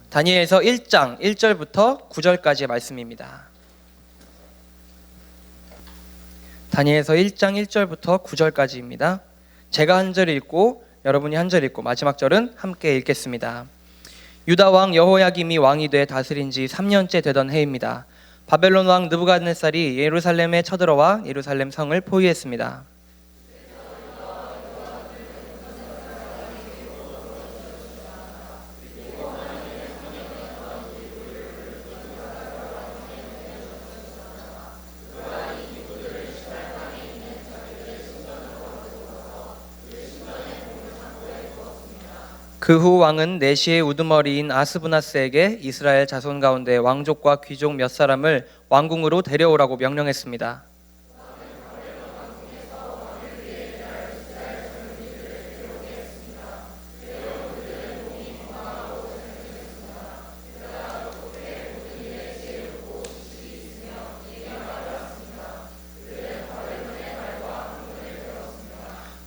다니엘서 1장 1절부터 9절까지의 말씀입니다. 다니엘서 1장 1절부터 9절까지입니다. 제가 한 절 읽고 여러분이 한 절 읽고 마지막 절은 함께 읽겠습니다. 유다 왕 여호야김이 왕이 돼 다스린 지 3년째 되던 해입니다. 바벨론 왕 느부갓네살이 예루살렘에 쳐들어와 예루살렘 성을 포위했습니다. 그 후 왕은 내시의 우두머리인 아스브나스에게 이스라엘 자손 가운데 왕족과 귀족 몇 사람을 왕궁으로 데려오라고 명령했습니다.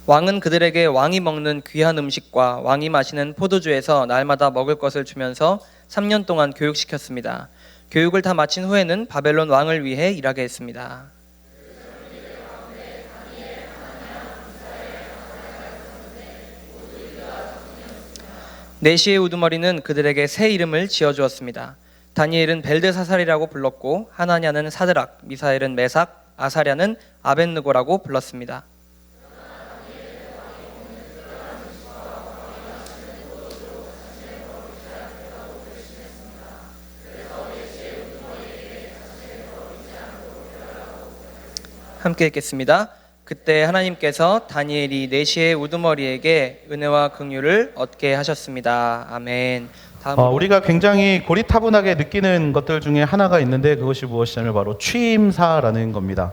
왕은 그들에게 왕이 먹는 귀한 음식과 왕이 마시는 포도주에서 날마다 먹을 것을 주면서 3년 동안 교육시켰습니다. 교육을 다 마친 후에는 바벨론 왕을 위해 일하게 했습니다. 내시의 우두머리는 그들에게 새 이름을 지어주었습니다. 다니엘은 벨드사살이라고 불렀고 하나냐는 사드락, 미사엘은 메삭, 아사랴는 아벳느고라고 불렀습니다. 함께 읽겠습니다. 그때 하나님께서 다니엘이 내시의 우두머리에게 은혜와 긍휼을 얻게 하셨습니다. 아멘. 우리가 굉장히 고리타분하게 느끼는 것들 중에 하나가 있는데 그것이 무엇이냐면 바로 취임사라는 겁니다.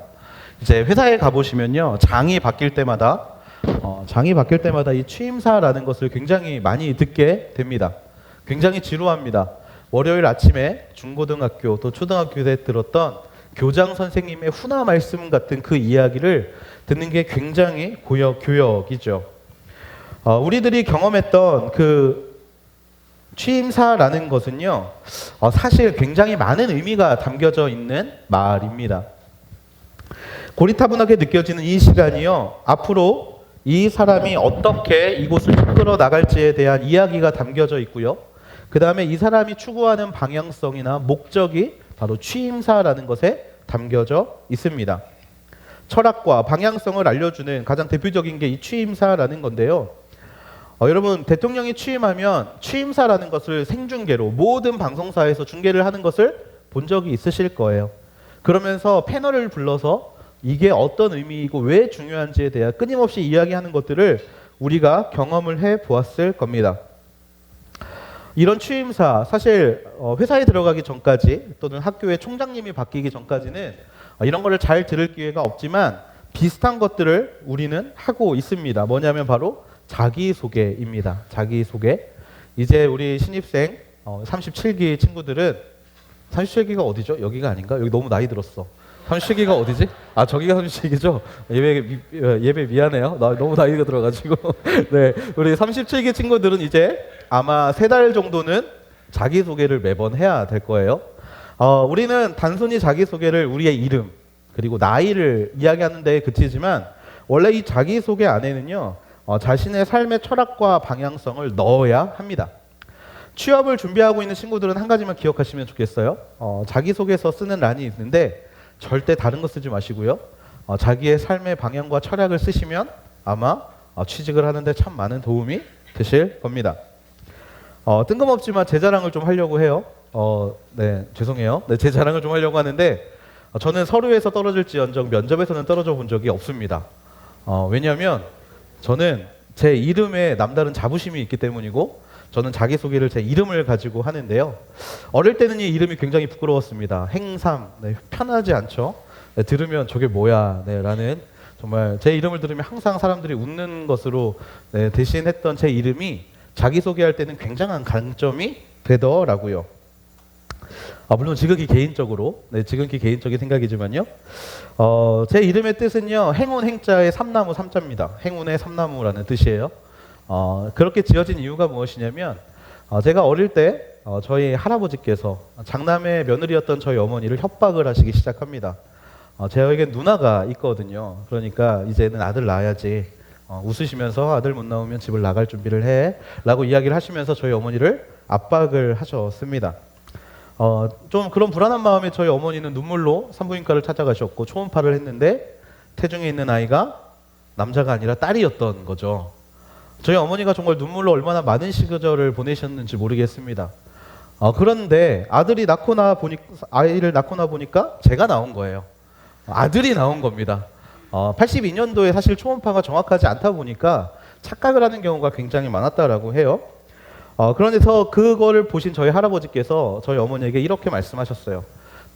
이제 회사에 가보시면요, 장이 바뀔 때마다 이 취임사라는 것을 굉장히 많이 듣게 됩니다. 굉장히 지루합니다. 월요일 아침에 중고등학교 또 초등학교 때 들었던 교장 선생님의 훈화 말씀 같은 그 이야기를 듣는 게 굉장히 교역이죠. 우리들이 경험했던 그 취임사라는 것은요, 사실 굉장히 많은 의미가 담겨져 있는 말입니다. 고리타분하게 느껴지는 이 시간이요, 앞으로 이 사람이 어떻게 이곳을 이끌어 나갈지에 대한 이야기가 담겨져 있고요, 그 다음에 이 사람이 추구하는 방향성이나 목적이 바로 취임사라는 것에 담겨져 있습니다. 철학과 방향성을 알려주는 가장 대표적인 게 이 취임사라는 건데요. 여러분, 대통령이 취임하면 취임사라는 것을 생중계로 모든 방송사에서 중계를 하는 것을 본 적이 있으실 거예요. 그러면서 패널을 불러서 이게 어떤 의미이고 왜 중요한지에 대해 끊임없이 이야기하는 것들을 우리가 경험을 해 보았을 겁니다. 이런 취임사, 사실 회사에 들어가기 전까지 또는 학교의 총장님이 바뀌기 전까지는 이런 거를 잘 들을 기회가 없지만 비슷한 것들을 우리는 하고 있습니다. 뭐냐면 바로 자기소개입니다. 자기소개. 이제 우리 신입생 37기 친구들은 37기가 어디죠? 여기가 아닌가? 여기 너무 나이 들었어. 37기가 어디지? 아, 저기가 37기죠? 예배 미안해요. 나 너무 나이가 들어가지고. 네, 우리 37기 친구들은 이제 아마 3달 정도는 자기소개를 매번 해야 될 거예요. 우리는 단순히 자기소개를 우리의 이름 그리고 나이를 이야기하는 데 그치지만 원래 이 자기소개 안에는요, 자신의 삶의 철학과 방향성을 넣어야 합니다. 취업을 준비하고 있는 친구들은 한 가지만 기억하시면 좋겠어요. 자기소개서 쓰는 란이 있는데 절대 다른 거 쓰지 마시고요. 자기의 삶의 방향과 철학을 쓰시면 아마 취직을 하는데 참 많은 도움이 되실 겁니다. 뜬금없지만 제 자랑을 좀 하려고 해요. 네, 죄송해요. 네, 제 자랑을 좀 하려고 하는데 저는 서류에서 떨어질지언정 면접에서는 떨어져 본 적이 없습니다. 왜냐하면 저는 제 이름에 남다른 자부심이 있기 때문이고 저는 자기소개를 제 이름을 가지고 하는데요. 어릴 때는 이 이름이 굉장히 부끄러웠습니다. 행삼, 네, 편하지 않죠? 네, 들으면 저게 뭐야, 네, 라는 정말 제 이름을 들으면 항상 사람들이 웃는 것으로 네, 대신했던 제 이름이 자기소개할 때는 굉장한 강점이 되더라고요. 물론 지극히 개인적인 생각이지만요. 제 이름의 뜻은요, 행운 행자의 삼나무 삼자입니다. 행운의 삼나무라는 뜻이에요. 그렇게 지어진 이유가 무엇이냐면 제가 어릴 때 저희 할아버지께서 장남의 며느리였던 저희 어머니를 협박을 하시기 시작합니다. 저에게 누나가 있거든요. 그러니까 이제는 아들 낳아야지. 웃으시면서 아들 못 나오면 집을 나갈 준비를 해 라고 이야기를 하시면서 저희 어머니를 압박을 하셨습니다. 좀 그런 불안한 마음에 저희 어머니는 눈물로 산부인과를 찾아가셨고 초음파를 했는데 태중에 있는 아이가 남자가 아니라 딸이었던 거죠. 저희 어머니가 정말 눈물로 얼마나 많은 시절을 보내셨는지 모르겠습니다. 그런데 아이를 낳고 나 보니까 제가 나온 거예요. 아들이 나온 겁니다. 82년도에 사실 초음파가 정확하지 않다 보니까 착각을 하는 경우가 굉장히 많았다라고 해요. 그런데서 그거를 보신 저희 할아버지께서 저희 어머니에게 이렇게 말씀하셨어요.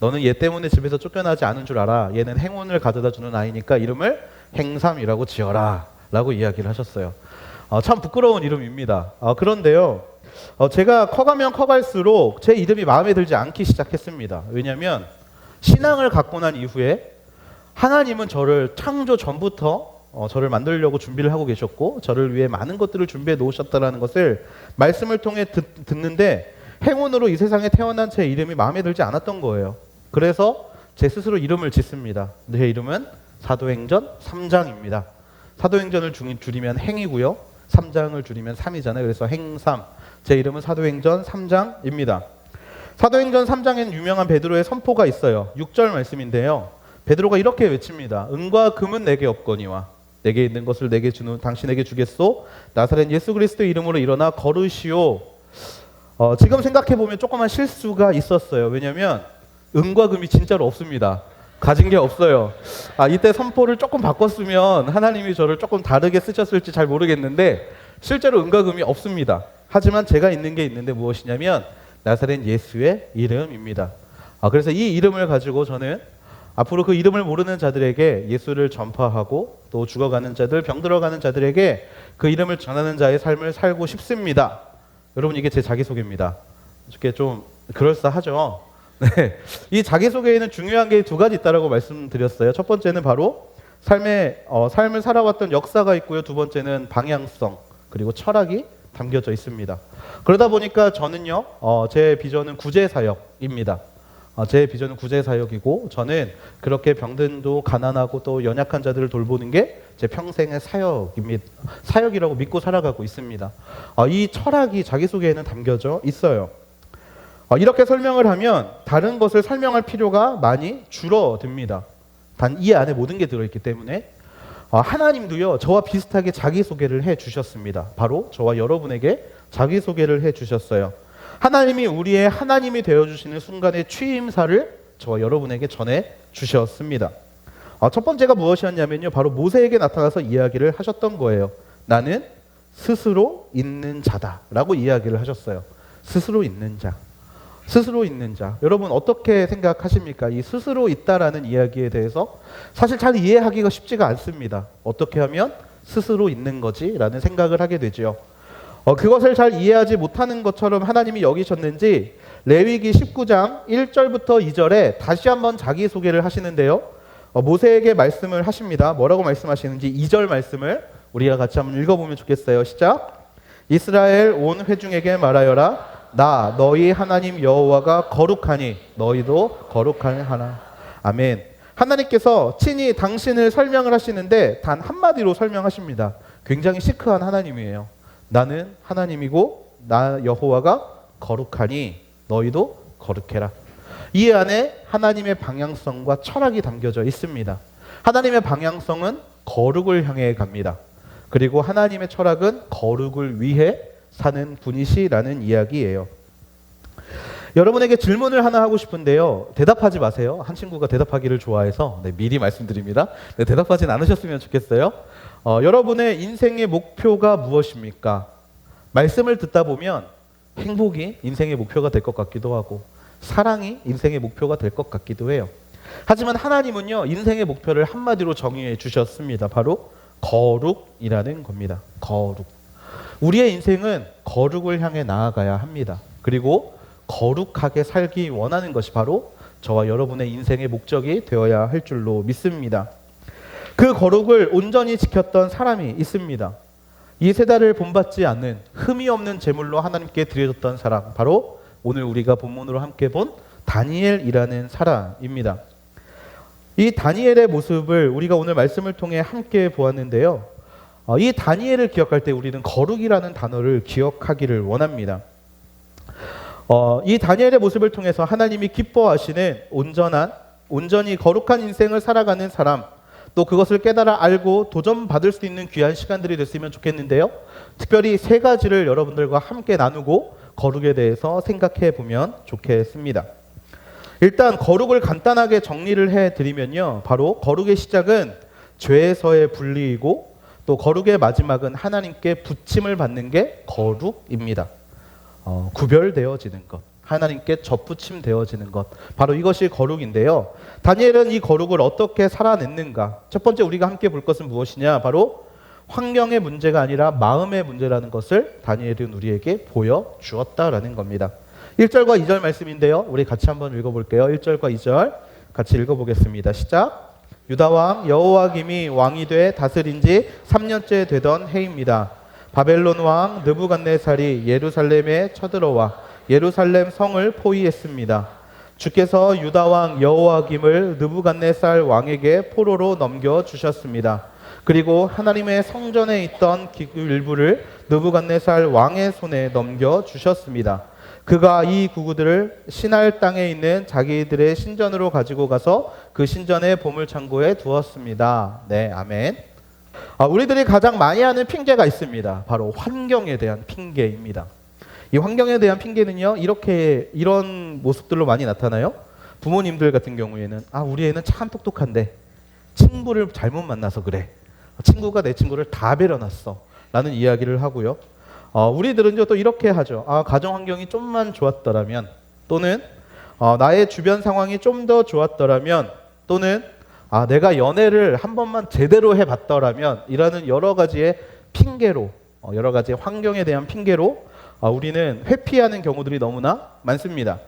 너는 얘 때문에 집에서 쫓겨나지 않은 줄 알아. 얘는 행운을 가져다 주는 아이니까 이름을 행삼이라고 지어라 라고 이야기를 하셨어요. 참 부끄러운 이름입니다. 그런데요, 제가 커가면 커갈수록 제 이름이 마음에 들지 않기 시작했습니다. 왜냐하면 신앙을 갖고 난 이후에 하나님은 저를 창조 전부터 저를 만들려고 준비를 하고 계셨고 저를 위해 많은 것들을 준비해 놓으셨다는 것을 말씀을 통해 듣는데 행운으로 이 세상에 태어난 제 이름이 마음에 들지 않았던 거예요. 그래서 제 스스로 이름을 짓습니다. 제 이름은 사도행전 3장입니다. 사도행전을 줄이면 행이고요. 3장을 줄이면 3이잖아요. 그래서 행삼. 제 이름은 사도행전 3장입니다. 사도행전 3장에는 유명한 베드로의 선포가 있어요. 6절 말씀인데요. 베드로가 이렇게 외칩니다. 은과 금은 내게 없거니와 내게 있는 것을 내게 주는 당신에게 주겠소. 나사렛 예수 그리스도의 이름으로 일어나 걸으시오. 지금 생각해보면 조그만 실수가 있었어요. 왜냐하면 은과 금이 진짜로 없습니다. 가진 게 없어요. 이때 선포를 조금 바꿨으면 하나님이 저를 조금 다르게 쓰셨을지 잘 모르겠는데 실제로 은과 금이 없습니다. 하지만 제가 있는 게 있는데 무엇이냐면 나사렛 예수의 이름입니다. 그래서 이 이름을 가지고 저는 앞으로 그 이름을 모르는 자들에게 예수를 전파하고 또 죽어가는 자들, 병들어가는 자들에게 그 이름을 전하는 자의 삶을 살고 싶습니다. 여러분, 이게 제 자기소개입니다. 이렇게 좀 그럴싸하죠? 네. 이 자기소개에는 중요한 게 두 가지 있다고 말씀드렸어요. 첫 번째는 바로 삶을 살아왔던 역사가 있고요. 두 번째는 방향성 그리고 철학이 담겨져 있습니다. 그러다 보니까 저는요, 제 비전은 구제사역입니다. 제 비전은 구제사역이고 저는 그렇게 병든도 가난하고 또 연약한 자들을 돌보는 게 제 평생의 사역이라고 믿고 살아가고 있습니다. 이 철학이 자기소개에는 담겨져 있어요. 이렇게 설명을 하면 다른 것을 설명할 필요가 많이 줄어듭니다. 단 이 안에 모든 게 들어있기 때문에 하나님도요, 저와 비슷하게 자기소개를 해주셨습니다. 바로 저와 여러분에게 자기소개를 해주셨어요. 하나님이 우리의 하나님이 되어주시는 순간의 취임사를 저와 여러분에게 전해주셨습니다. 첫 번째가 무엇이었냐면요, 바로 모세에게 나타나서 이야기를 하셨던 거예요. 나는 스스로 있는 자다 라고 이야기를 하셨어요. 스스로 있는 자. 스스로 있는 자. 여러분 어떻게 생각하십니까? 이 스스로 있다라는 이야기에 대해서 사실 잘 이해하기가 쉽지가 않습니다. 어떻게 하면 스스로 있는 거지? 라는 생각을 하게 되죠. 그것을 잘 이해하지 못하는 것처럼 하나님이 여기셨는지 레위기 19장 1절부터 2절에 다시 한번 자기소개를 하시는데요. 모세에게 말씀을 하십니다. 뭐라고 말씀하시는지 2절 말씀을 우리가 같이 한번 읽어보면 좋겠어요. 시작. 이스라엘 온 회중에게 말하여라. 나 너희 하나님 여호와가 거룩하니 너희도 거룩하나. 아멘. 하나님께서 친히 당신을 설명을 하시는데 단 한마디로 설명하십니다. 굉장히 시크한 하나님이에요. 나는 하나님이고 나 여호와가 거룩하니 너희도 거룩해라. 이 안에 하나님의 방향성과 철학이 담겨져 있습니다. 하나님의 방향성은 거룩을 향해 갑니다. 그리고 하나님의 철학은 거룩을 위해 사는 분이시라는 이야기예요. 여러분에게 질문을 하나 하고 싶은데요. 대답하지 마세요. 한 친구가 대답하기를 좋아해서 미리 말씀드립니다. 대답하진 않으셨으면 좋겠어요. 여러분의 인생의 목표가 무엇입니까? 말씀을 듣다 보면 행복이 인생의 목표가 될 것 같기도 하고 사랑이 인생의 목표가 될 것 같기도 해요. 하지만 하나님은요, 인생의 목표를 한마디로 정의해 주셨습니다. 바로 거룩이라는 겁니다. 거룩. 우리의 인생은 거룩을 향해 나아가야 합니다. 그리고 거룩하게 살기 원하는 것이 바로 저와 여러분의 인생의 목적이 되어야 할 줄로 믿습니다. 그 거룩을 온전히 지켰던 사람이 있습니다. 이 세달을 본받지 않는 흠이 없는 제물로 하나님께 드려졌던 사람, 바로 오늘 우리가 본문으로 함께 본 다니엘이라는 사람입니다. 이 다니엘의 모습을 우리가 오늘 말씀을 통해 함께 보았는데요. 이 다니엘을 기억할 때 우리는 거룩이라는 단어를 기억하기를 원합니다. 이 다니엘의 모습을 통해서 하나님이 기뻐하시는 온전히 거룩한 인생을 살아가는 사람, 또 그것을 깨달아 알고 도전받을 수 있는 귀한 시간들이 됐으면 좋겠는데요. 특별히 세 가지를 여러분들과 함께 나누고 거룩에 대해서 생각해 보면 좋겠습니다. 일단 거룩을 간단하게 정리를 해드리면요. 바로 거룩의 시작은 죄에서의 분리이고 또 거룩의 마지막은 하나님께 부침을 받는 게 거룩입니다. 구별되어지는 것, 하나님께 접붙임되어지는 것, 바로 이것이 거룩인데요. 다니엘은 이 거룩을 어떻게 살아냈는가? 첫 번째 우리가 함께 볼 것은 무엇이냐? 바로 환경의 문제가 아니라 마음의 문제라는 것을 다니엘은 우리에게 보여주었다라는 겁니다. 1절과 2절 말씀인데요. 우리 같이 한번 읽어볼게요. 1절과 2절 같이 읽어보겠습니다. 시작. 유다왕 여호야김이 왕이 돼 다스린 지 3년째 되던 해입니다. 바벨론 왕 느부갓네살이 예루살렘에 쳐들어와 예루살렘 성을 포위했습니다. 주께서 유다 왕 여호야김을 느부갓네살 왕에게 포로로 넘겨주셨습니다. 그리고 하나님의 성전에 있던 기구 일부를 느부갓네살 왕의 손에 넘겨주셨습니다. 그가 이 구구들을 시날 땅에 있는 자기들의 신전으로 가지고 가서 그 신전의 보물창고에 두었습니다. 네, 아멘. 우리들이 가장 많이 하는 핑계가 있습니다. 바로 환경에 대한 핑계입니다. 이 환경에 대한 핑계는요, 이런 모습들로 많이 나타나요. 부모님들 같은 경우에는 우리 애는 참 똑똑한데 친구를 잘못 만나서 그래. 친구가 내 친구를 다 배려놨어. 라는 이야기를 하고요. 우리들은요 또 이렇게 하죠. 가정 환경이 좀만 좋았더라면, 또는 나의 주변 상황이 좀 더 좋았더라면, 또는 내가 연애를 한 번만 제대로 해봤더라면, 이라는 여러 가지의 핑계로, 여러 가지의 환경에 대한 핑계로 우리는 회피하는 경우들이 너무나 많습니다.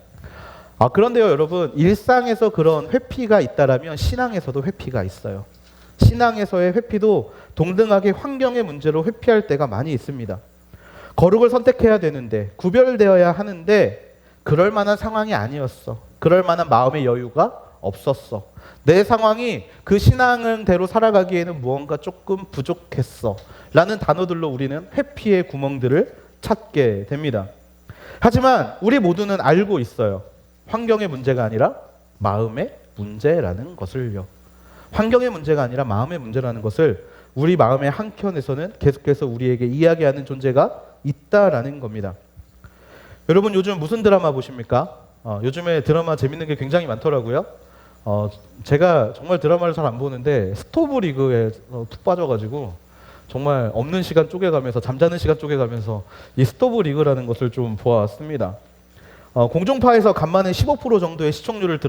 그런데요 여러분, 일상에서 그런 회피가 있다라면 신앙에서도 회피가 있어요. 신앙에서의 회피도 동등하게 환경의 문제로 회피할 때가 많이 있습니다. 거룩을 선택해야 되는데, 구별되어야 하는데 그럴 만한 상황이 아니었어. 그럴 만한 마음의 여유가 없었어. 내 상황이 그 신앙대로 살아가기에는 무언가 조금 부족했어. 라는 단어들로 우리는 회피의 구멍들을 찾게 됩니다. 하지만 우리 모두는 알고 있어요. 환경의 문제가 아니라 마음의 문제라는 것을요. 환경의 문제가 아니라 마음의 문제라는 것을 우리 마음의 한켠에서는 계속해서 우리에게 이야기하는 존재가 있다라는 겁니다. 여러분 요즘 무슨 드라마 보십니까? 요즘에 드라마 재밌는 게 굉장히 많더라고요. 제가 정말 드라마를 잘 안 보는데 스토브 리그에 푹 빠져가지고 정말 없는 시간 쪼개가면서, 잠자는 시간 쪼개가면서 이 스토브 리그라는 것을 좀 보았습니다. 공중파에서 간만에 15% 정도의 시청률을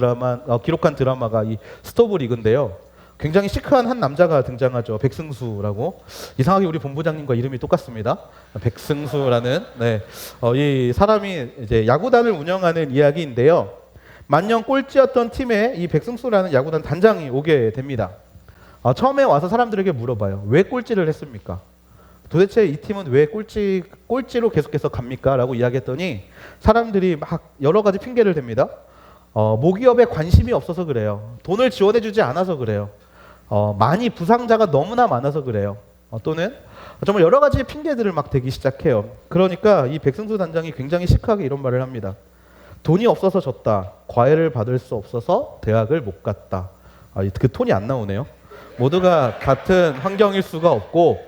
기록한 드라마가 이 스토브 리그인데요. 굉장히 시크한 한 남자가 등장하죠. 백승수라고. 이상하게 우리 본부장님과 이름이 똑같습니다. 백승수라는 이 사람이 이제 야구단을 운영하는 이야기인데요. 만년 꼴찌였던 팀에 이 백승수라는 야구단 단장이 오게 됩니다. 처음에 와서 사람들에게 물어봐요. 왜 꼴찌를 했습니까? 도대체 이 팀은 왜 꼴찌로 계속해서 갑니까? 라고 이야기했더니 사람들이 막 여러 가지 핑계를 댑니다. 모기업에 관심이 없어서 그래요. 돈을 지원해주지 않아서 그래요. 많이 부상자가 너무나 많아서 그래요. 또는 정말 여러 가지 핑계들을 막 대기 시작해요. 그러니까 이 백승수 단장이 굉장히 시크하게 이런 말을 합니다. 돈이 없어서 졌다. 과외를 받을 수 없어서 대학을 못 갔다. 그 톤이 안 나오네요. 모두가 같은 환경일 수가 없고,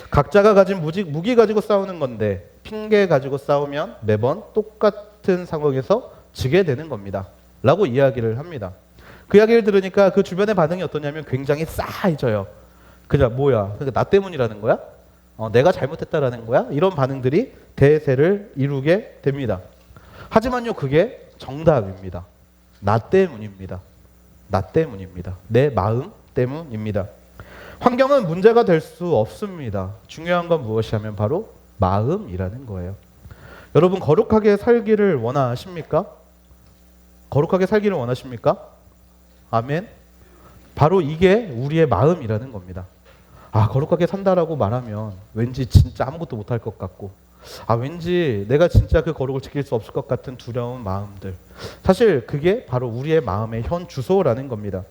각자가 가진 무기 가지고 싸우는 건데 핑계 가지고 싸우면 매번 똑같은 상황에서 지게 되는 겁니다. 라고 이야기를 합니다. 그 이야기를 들으니까 그 주변의 반응이 어떠냐면 굉장히 싸해져요. 그냥 뭐야? 그러니까 나 때문이라는 거야? 내가 잘못했다라는 거야? 이런 반응들이 대세를 이루게 됩니다. 하지만요, 그게 정답입니다. 나 때문입니다. 나 때문입니다. 내 마음 때문입니다. 환경은 문제가 될 수 없습니다. 중요한 건 무엇이냐면 바로 마음이라는 거예요. 여러분 거룩하게 살기를 원하십니까? 거룩하게 살기를 원하십니까? 아멘. 바로 이게 우리의 마음이라는 겁니다. 거룩하게 산다라고 말하면 왠지 진짜 아무것도 못할 것 같고, 왠지 내가 진짜 그 거룩을 지킬 수 없을 것 같은 두려운 마음들. 사실 그게 바로 우리의 마음의 현 주소라는 겁니다.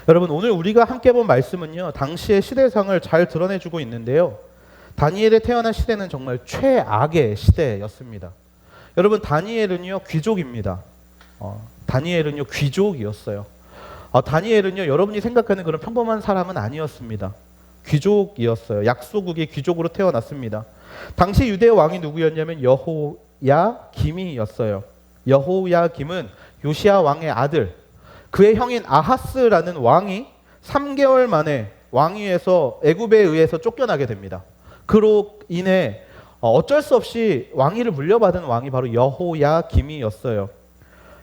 여러분, 오늘 우리가 함께 본 말씀은요, 당시의 시대상을 잘 드러내주고 있는데요. 다니엘이 태어난 시대는 정말 최악의 시대였습니다. 여러분, 다니엘은요 귀족입니다. 다니엘은요 귀족이었어요. 다니엘은요 여러분이 생각하는 그런 평범한 사람은 아니었습니다. 귀족이었어요. 약소국의 귀족으로 태어났습니다. 당시 유대 왕이 누구였냐면 여호야김이었어요. 여호야김은 요시야 왕의 아들, 그의 형인 아하스라는 왕이 3개월 만에 왕위에서 애굽에 의해서 쫓겨나게 됩니다. 그로 인해 어쩔 수 없이 왕위를 물려받은 왕이 바로 여호야김이었어요.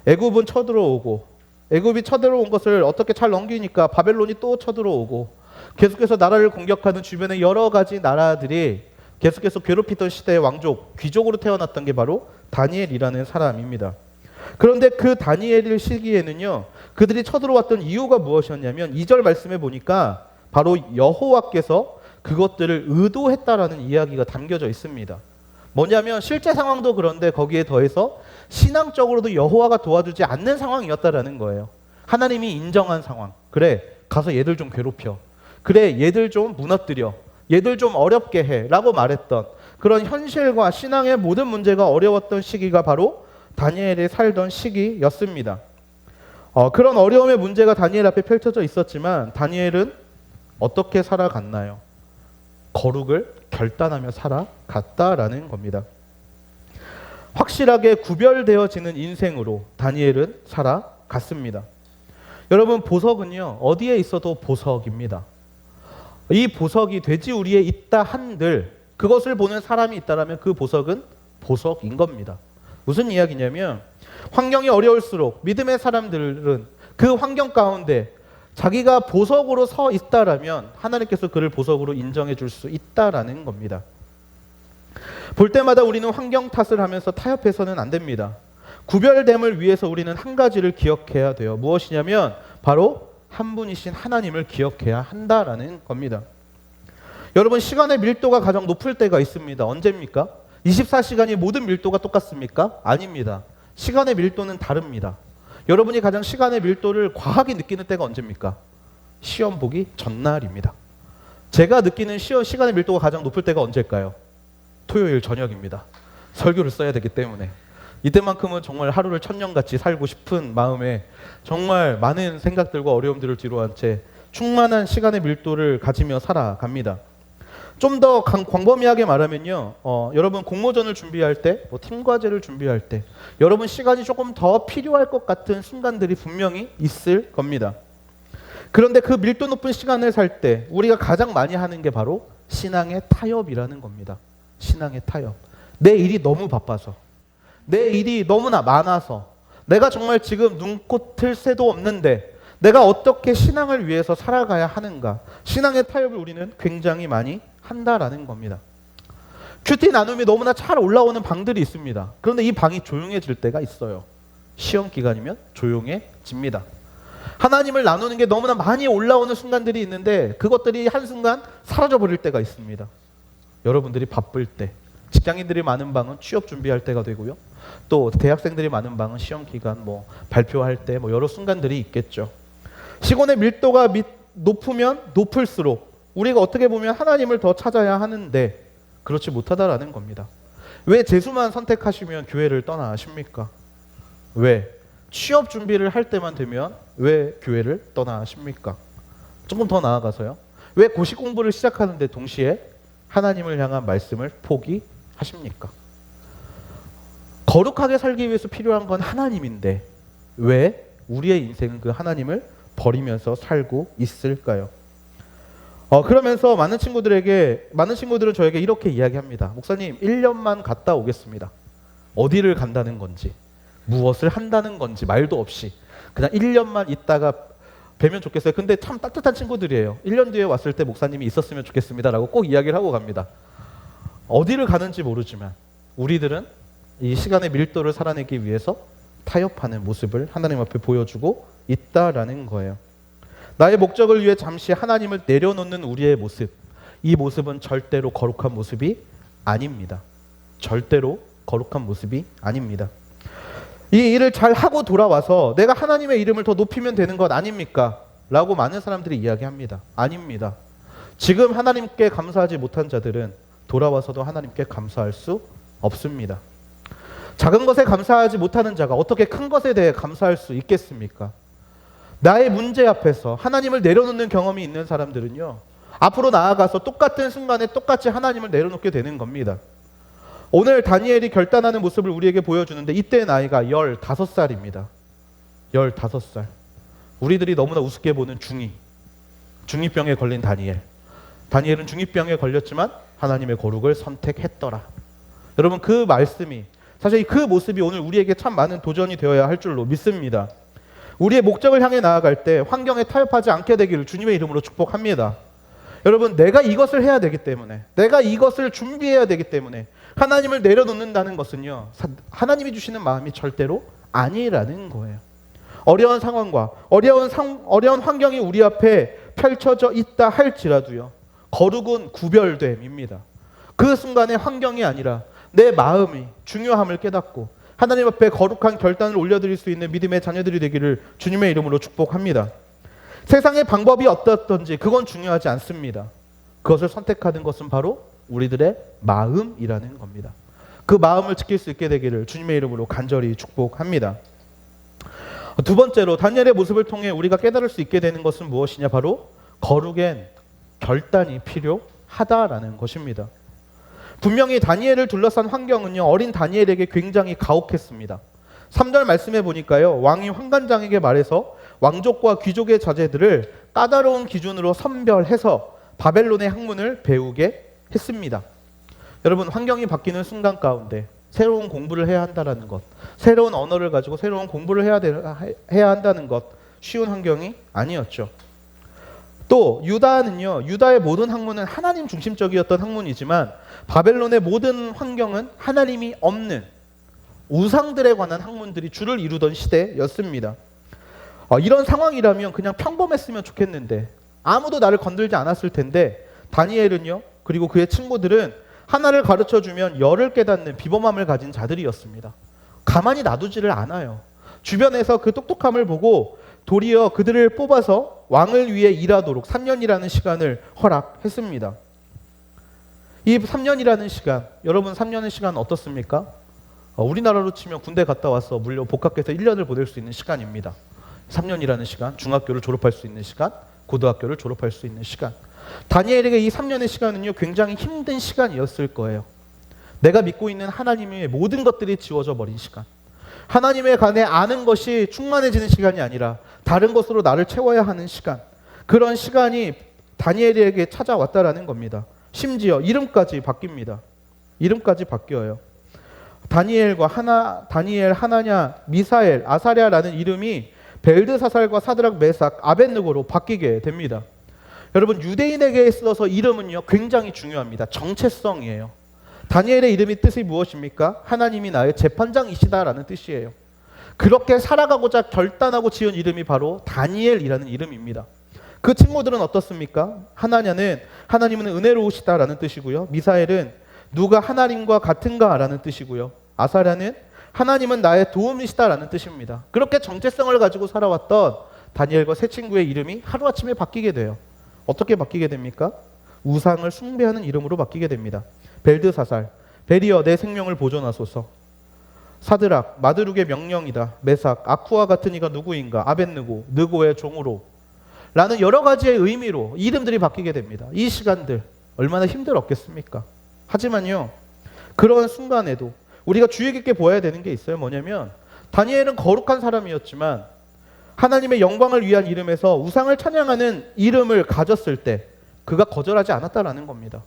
애굽은 쳐들어오고, 애굽이 쳐들어온 것을 어떻게 잘 넘기니까 바벨론이 또 쳐들어오고, 계속해서 나라를 공격하는 주변의 여러 가지 나라들이 계속해서 괴롭히던 시대의 왕족, 귀족으로 태어났던 게 바로 다니엘이라는 사람입니다. 그런데 그 다니엘 시기에는요, 그들이 쳐들어왔던 이유가 무엇이었냐면 2절 말씀에 보니까 바로 여호와께서 그것들을 의도했다라는 이야기가 담겨져 있습니다. 뭐냐면 실제 상황도 그런데 거기에 더해서 신앙적으로도 여호와가 도와주지 않는 상황이었다라는 거예요. 하나님이 인정한 상황. 그래, 가서 얘들 좀 괴롭혀. 그래, 얘들 좀 무너뜨려. 얘들 좀 어렵게 해 라고 말했던 그런 현실과 신앙의 모든 문제가 어려웠던 시기가 바로 다니엘이 살던 시기였습니다. 그런 어려움의 문제가 다니엘 앞에 펼쳐져 있었지만 다니엘은 어떻게 살아갔나요? 거룩을 결단하며 살아갔다라는 겁니다. 확실하게 구별되어지는 인생으로 다니엘은 살아갔습니다. 여러분, 보석은요 어디에 있어도 보석입니다. 이 보석이 돼지 우리에 있다 한들 그것을 보는 사람이 있다면 그 보석은 보석인 겁니다. 무슨 이야기냐면 환경이 어려울수록 믿음의 사람들은 그 환경 가운데 자기가 보석으로 서 있다라면 하나님께서 그를 보석으로 인정해 줄 수 있다라는 겁니다. 볼 때마다 우리는 환경 탓을 하면서 타협해서는 안 됩니다. 구별됨을 위해서 우리는 한 가지를 기억해야 돼요. 무엇이냐면 바로 한 분이신 하나님을 기억해야 한다라는 겁니다. 여러분, 시간의 밀도가 가장 높을 때가 있습니다. 언제입니까? 24시간이 모든 밀도가 똑같습니까? 아닙니다. 시간의 밀도는 다릅니다. 여러분이 가장 시간의 밀도를 과하게 느끼는 때가 언제입니까? 시험 보기 전날입니다. 제가 느끼는 시간의 밀도가 가장 높을 때가 언제일까요? 토요일 저녁입니다. 설교를 써야 되기 때문에. 이때만큼은 정말 하루를 천년같이 살고 싶은 마음에 정말 많은 생각들과 어려움들을 뒤로한 채 충만한 시간의 밀도를 가지며 살아갑니다. 좀 더 광범위하게 말하면요, 여러분 공모전을 준비할 때, 팀과제를 준비할 때 여러분 시간이 조금 더 필요할 것 같은 순간들이 분명히 있을 겁니다. 그런데 그 밀도 높은 시간을 살 때 우리가 가장 많이 하는 게 바로 신앙의 타협이라는 겁니다. 신앙의 타협. 내 일이 너무 바빠서, 내 일이 너무나 많아서, 내가 정말 지금 눈코 틀 새도 없는데 내가 어떻게 신앙을 위해서 살아가야 하는가. 신앙의 타협을 우리는 굉장히 많이 한다라는 겁니다. 큐티 나눔이 너무나 잘 올라오는 방들이 있습니다. 그런데 이 방이 조용해질 때가 있어요. 시험 기간이면 조용해집니다. 하나님을 나누는 게 너무나 많이 올라오는 순간들이 있는데 그것들이 한순간 사라져버릴 때가 있습니다. 여러분들이 바쁠 때, 직장인들이 많은 방은 취업 준비할 때가 되고요. 또 대학생들이 많은 방은 시험 기간, 발표할 때 여러 순간들이 있겠죠. 시간의 밀도가 높으면 높을수록 우리가 어떻게 보면 하나님을 더 찾아야 하는데 그렇지 못하다라는 겁니다. 왜 재수만 선택하시면 교회를 떠나십니까? 왜 취업 준비를 할 때만 되면 왜 교회를 떠나십니까? 조금 더 나아가서요. 왜 고시 공부를 시작하는데 동시에 하나님을 향한 말씀을 포기하십니까? 거룩하게 살기 위해서 필요한 건 하나님인데 왜 우리의 인생은 그 하나님을 버리면서 살고 있을까요? 그러면서 많은 친구들은 저에게 이렇게 이야기합니다. 목사님, 1년만 갔다 오겠습니다. 어디를 간다는 건지, 무엇을 한다는 건지 말도 없이 그냥 1년만 있다가 뵈면 좋겠어요. 근데 참 따뜻한 친구들이에요. 1년 뒤에 왔을 때 목사님이 있었으면 좋겠습니다 라고 꼭 이야기를 하고 갑니다. 어디를 가는지 모르지만 우리들은 이 시간의 밀도를 살아내기 위해서 타협하는 모습을 하나님 앞에 보여주고 있다라는 거예요. 나의 목적을 위해 잠시 하나님을 내려놓는 우리의 모습, 이 모습은 절대로 거룩한 모습이 아닙니다. 절대로 거룩한 모습이 아닙니다. 이 일을 잘 하고 돌아와서 내가 하나님의 이름을 더 높이면 되는 것 아닙니까? 라고 많은 사람들이 이야기합니다. 아닙니다. 지금 하나님께 감사하지 못한 자들은 돌아와서도 하나님께 감사할 수 없습니다. 작은 것에 감사하지 못하는 자가 어떻게 큰 것에 대해 감사할 수 있겠습니까? 나의 문제 앞에서 하나님을 내려놓는 경험이 있는 사람들은요, 앞으로 나아가서 똑같은 순간에 똑같이 하나님을 내려놓게 되는 겁니다. 오늘 다니엘이 결단하는 모습을 우리에게 보여주는데 이때 나이가 15살입니다. 15살. 우리들이 너무나 우습게 보는 중2병에 걸린 다니엘. 다니엘은 중2병에 걸렸지만 하나님의 거룩을 선택했더라. 여러분, 그 말씀이, 사실 그 모습이 오늘 우리에게 참 많은 도전이 되어야 할 줄로 믿습니다. 우리의 목적을 향해 나아갈 때 환경에 타협하지 않게 되기를 주님의 이름으로 축복합니다. 여러분, 내가 이것을 해야 되기 때문에, 내가 이것을 준비해야 되기 때문에 하나님을 내려놓는다는 것은요, 하나님이 주시는 마음이 절대로 아니라는 거예요. 어려운 상황과 어려운 환경이 우리 앞에 펼쳐져 있다 할지라도요, 거룩은 구별됨입니다. 그 순간의 환경이 아니라 내 마음이 중요함을 깨닫고 하나님 앞에 거룩한 결단을 올려드릴 수 있는 믿음의 자녀들이 되기를 주님의 이름으로 축복합니다. 세상의 방법이 어떻든지 그건 중요하지 않습니다. 그것을 선택하는 것은 바로 우리들의 마음이라는 겁니다. 그 마음을 지킬 수 있게 되기를 주님의 이름으로 간절히 축복합니다. 두 번째로 다니엘의 모습을 통해 우리가 깨달을 수 있게 되는 것은 무엇이냐? 바로 거룩엔 결단이 필요하다라는 것입니다. 분명히 다니엘을 둘러싼 환경은요, 어린 다니엘에게 굉장히 가혹했습니다. 3절 말씀해 보니까요, 왕이 환관장에게 말해서 왕족과 귀족의 자제들을 까다로운 기준으로 선별해서 바벨론의 학문을 배우게 했습니다. 여러분, 환경이 바뀌는 순간 가운데 새로운 공부를 해야 한다는 것, 새로운 언어를 가지고 새로운 공부를 해야 한다는 것, 쉬운 환경이 아니었죠. 또 유다는요, 유다의 모든 학문은 하나님 중심적이었던 학문이지만 바벨론의 모든 환경은 하나님이 없는 우상들에 관한 학문들이 주를 이루던 시대였습니다. 이런 상황이라면 그냥 평범했으면 좋겠는데, 아무도 나를 건들지 않았을 텐데, 다니엘은요, 그리고 그의 친구들은 하나를 가르쳐주면 열을 깨닫는 비범함을 가진 자들이었습니다. 가만히 놔두지를 않아요. 주변에서 그 똑똑함을 보고 도리어 그들을 뽑아서 왕을 위해 일하도록 3년이라는 시간을 허락했습니다. 이 3년이라는 시간, 여러분 3년의 시간 어떻습니까? 우리나라로 치면 군대 갔다 와서 물론 복학해서 1년을 보낼 수 있는 시간입니다. 3년이라는 시간, 중학교를 졸업할 수 있는 시간, 고등학교를 졸업할 수 있는 시간. 다니엘에게 이 3년의 시간은요, 굉장히 힘든 시간이었을 거예요. 내가 믿고 있는 하나님의 모든 것들이 지워져 버린 시간. 하나님에 관해 아는 것이 충만해지는 시간이 아니라 다른 것으로 나를 채워야 하는 시간. 그런 시간이 다니엘에게 찾아왔다라는 겁니다. 심지어 이름까지 바뀝니다. 이름까지 바뀌어요. 다니엘, 하나냐, 미사엘, 아사랴라는 이름이 벨드사살과 사드락, 메삭, 아벳느고로 바뀌게 됩니다. 여러분, 유대인에게 있어서 이름은요, 굉장히 중요합니다. 정체성이에요. 다니엘의 이름의 뜻이 무엇입니까? 하나님이 나의 재판장이시다라는 뜻이에요. 그렇게 살아가고자 결단하고 지은 이름이 바로 다니엘이라는 이름입니다. 그 친구들은 어떻습니까? 하나냐는 하나님은 은혜로우시다라는 뜻이고요. 미사엘은 누가 하나님과 같은가라는 뜻이고요. 아사랴는 하나님은 나의 도움이시다라는 뜻입니다. 그렇게 정체성을 가지고 살아왔던 다니엘과 세 친구의 이름이 하루아침에 바뀌게 돼요. 어떻게 바뀌게 됩니까? 우상을 숭배하는 이름으로 바뀌게 됩니다. 벨드사살, 베리어 내 생명을 보존하소서. 사드락, 마드룩의 명령이다. 메삭, 아쿠와 같은 이가 누구인가. 아벳느고, 느고의 종으로 라는 여러 가지의 의미로 이름들이 바뀌게 됩니다. 이 시간들 얼마나 힘들었겠습니까? 하지만요, 그런 순간에도 우리가 주의 깊게 보아야 되는 게 있어요. 뭐냐면 다니엘은 거룩한 사람이었지만 하나님의 영광을 위한 이름에서 우상을 찬양하는 이름을 가졌을 때 그가 거절하지 않았다라는 겁니다.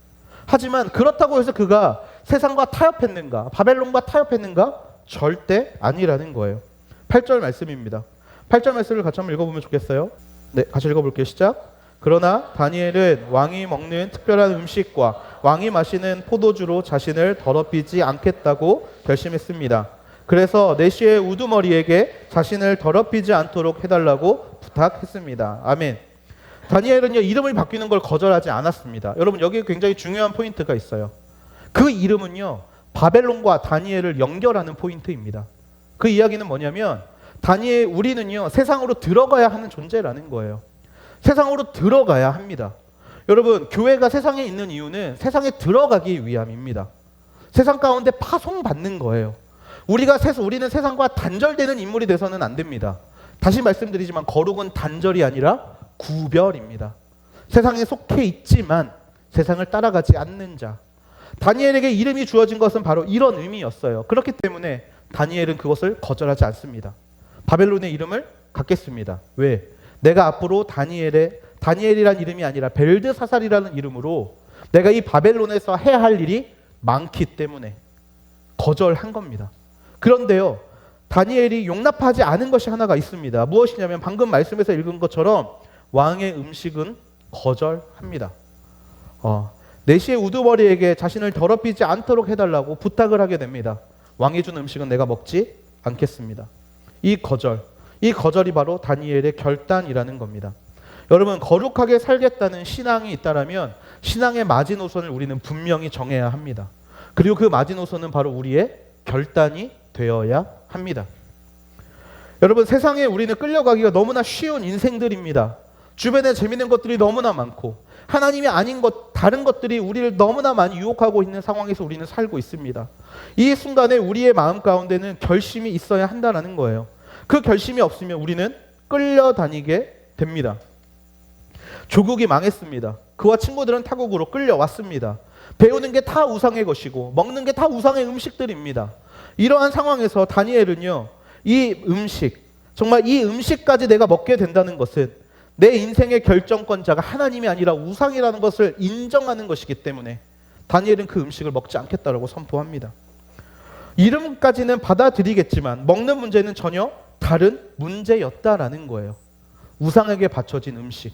하지만 그렇다고 해서 그가 세상과 타협했는가, 바벨론과 타협했는가? 절대 아니라는 거예요. 8절 말씀입니다. 8절 말씀을 같이 한번 읽어보면 좋겠어요. 네, 같이 읽어볼게요. 시작. 그러나 다니엘은 왕이 먹는 특별한 음식과 왕이 마시는 포도주로 자신을 더럽히지 않겠다고 결심했습니다. 그래서 내시의 우두머리에게 자신을 더럽히지 않도록 해달라고 부탁했습니다. 아멘. 다니엘은요, 이름을 바뀌는 걸 거절하지 않았습니다. 여러분, 여기 굉장히 중요한 포인트가 있어요. 그 이름은요, 바벨론과 다니엘을 연결하는 포인트입니다. 그 이야기는 뭐냐면 우리는요, 세상으로 들어가야 하는 존재라는 거예요. 세상으로 들어가야 합니다. 여러분, 교회가 세상에 있는 이유는 세상에 들어가기 위함입니다. 세상 가운데 파송받는 거예요. 우리는 세상과 단절되는 인물이 돼서는 안 됩니다. 다시 말씀드리지만 거룩은 단절이 아니라 구별입니다. 세상에 속해 있지만 세상을 따라가지 않는 자. 다니엘에게 이름이 주어진 것은 바로 이런 의미였어요. 그렇기 때문에 다니엘은 그것을 거절하지 않습니다. 바벨론의 이름을 갖겠습니다. 왜? 내가 앞으로 다니엘이란 이름이 아니라 벨드사살이라는 이름으로 내가 이 바벨론에서 해야 할 일이 많기 때문에 거절한 겁니다. 그런데요, 다니엘이 용납하지 않은 것이 하나가 있습니다. 무엇이냐면 방금 말씀에서 읽은 것처럼 왕의 음식은 거절합니다. 내시의 우두머리에게 자신을 더럽히지 않도록 해달라고 부탁을 하게 됩니다. 왕이 준 음식은 내가 먹지 않겠습니다. 이 거절이 바로 다니엘의 결단이라는 겁니다. 여러분, 거룩하게 살겠다는 신앙이 있다라면 신앙의 마지노선을 우리는 분명히 정해야 합니다. 그리고 그 마지노선은 바로 우리의 결단이 되어야 합니다. 여러분, 세상에 우리는 끌려가기가 너무나 쉬운 인생들입니다. 주변에 재밌는 것들이 너무나 많고 하나님이 아닌 다른 것들이 우리를 너무나 많이 유혹하고 있는 상황에서 우리는 살고 있습니다. 이 순간에 우리의 마음 가운데는 결심이 있어야 한다는 거예요. 그 결심이 없으면 우리는 끌려다니게 됩니다. 조국이 망했습니다. 그와 친구들은 타국으로 끌려왔습니다. 배우는 게 다 우상의 것이고 먹는 게 다 우상의 음식들입니다. 이러한 상황에서 다니엘은요, 정말 이 음식까지 내가 먹게 된다는 것은 내 인생의 결정권자가 하나님이 아니라 우상이라는 것을 인정하는 것이기 때문에 다니엘은 그 음식을 먹지 않겠다라고 선포합니다. 이름까지는 받아들이겠지만 먹는 문제는 전혀 다른 문제였다라는 거예요. 우상에게 바쳐진 음식.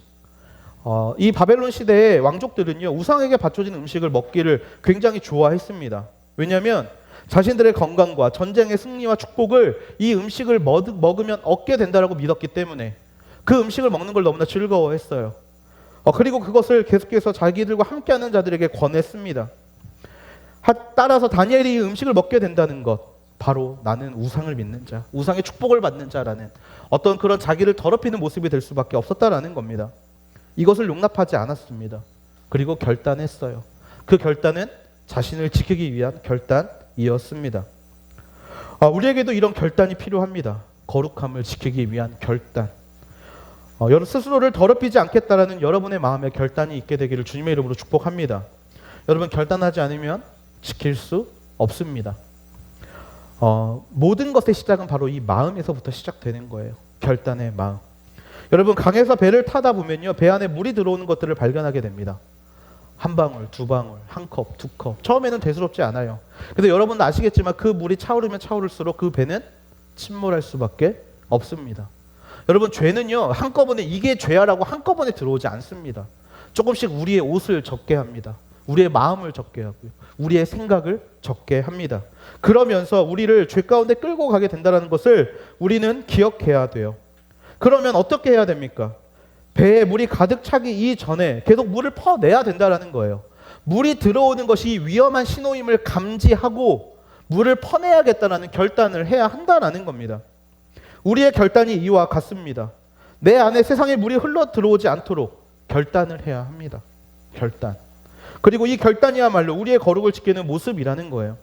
이 바벨론 시대의 왕족들은요, 우상에게 바쳐진 음식을 먹기를 굉장히 좋아했습니다. 왜냐하면 자신들의 건강과 전쟁의 승리와 축복을 이 음식을 먹으면 얻게 된다라고 믿었기 때문에 그 음식을 먹는 걸 너무나 즐거워했어요. 그리고 그것을 계속해서 자기들과 함께하는 자들에게 권했습니다. 따라서 다니엘이 이 음식을 먹게 된다는 것, 바로 나는 우상을 믿는 자, 우상의 축복을 받는 자라는 어떤 그런 자기를 더럽히는 모습이 될 수밖에 없었다라는 겁니다. 이것을 용납하지 않았습니다. 그리고 결단했어요. 그 결단은 자신을 지키기 위한 결단이었습니다. 우리에게도 이런 결단이 필요합니다. 거룩함을 지키기 위한 결단. 스스로를 더럽히지 않겠다라는 여러분의 마음에 결단이 있게 되기를 주님의 이름으로 축복합니다. 여러분, 결단하지 않으면 지킬 수 없습니다. 모든 것의 시작은 바로 이 마음에서부터 시작되는 거예요. 결단의 마음. 여러분, 강에서 배를 타다 보면요, 배 안에 물이 들어오는 것들을 발견하게 됩니다. 한 방울, 두 방울, 한 컵, 두 컵. 처음에는 대수롭지 않아요. 근데 여러분도 아시겠지만 그 물이 차오르면 차오를수록 그 배는 침몰할 수밖에 없습니다. 여러분, 죄는요, 한꺼번에 이게 죄야라고 한꺼번에 들어오지 않습니다. 조금씩 우리의 옷을 젖게 합니다. 우리의 마음을 젖게 하고요. 우리의 생각을 젖게 합니다. 그러면서 우리를 죄 가운데 끌고 가게 된다는 것을 우리는 기억해야 돼요. 그러면 어떻게 해야 됩니까? 배에 물이 가득 차기 이전에 계속 물을 퍼내야 된다는 거예요. 물이 들어오는 것이 위험한 신호임을 감지하고 물을 퍼내야겠다는 결단을 해야 한다는 겁니다. 우리의 결단이 이와 같습니다. 내 안에 세상의 물이 흘러 들어오지 않도록 결단을 해야 합니다. 결단. 그리고 이 결단이야말로 우리의 거룩을 지키는 모습이라는 거예요.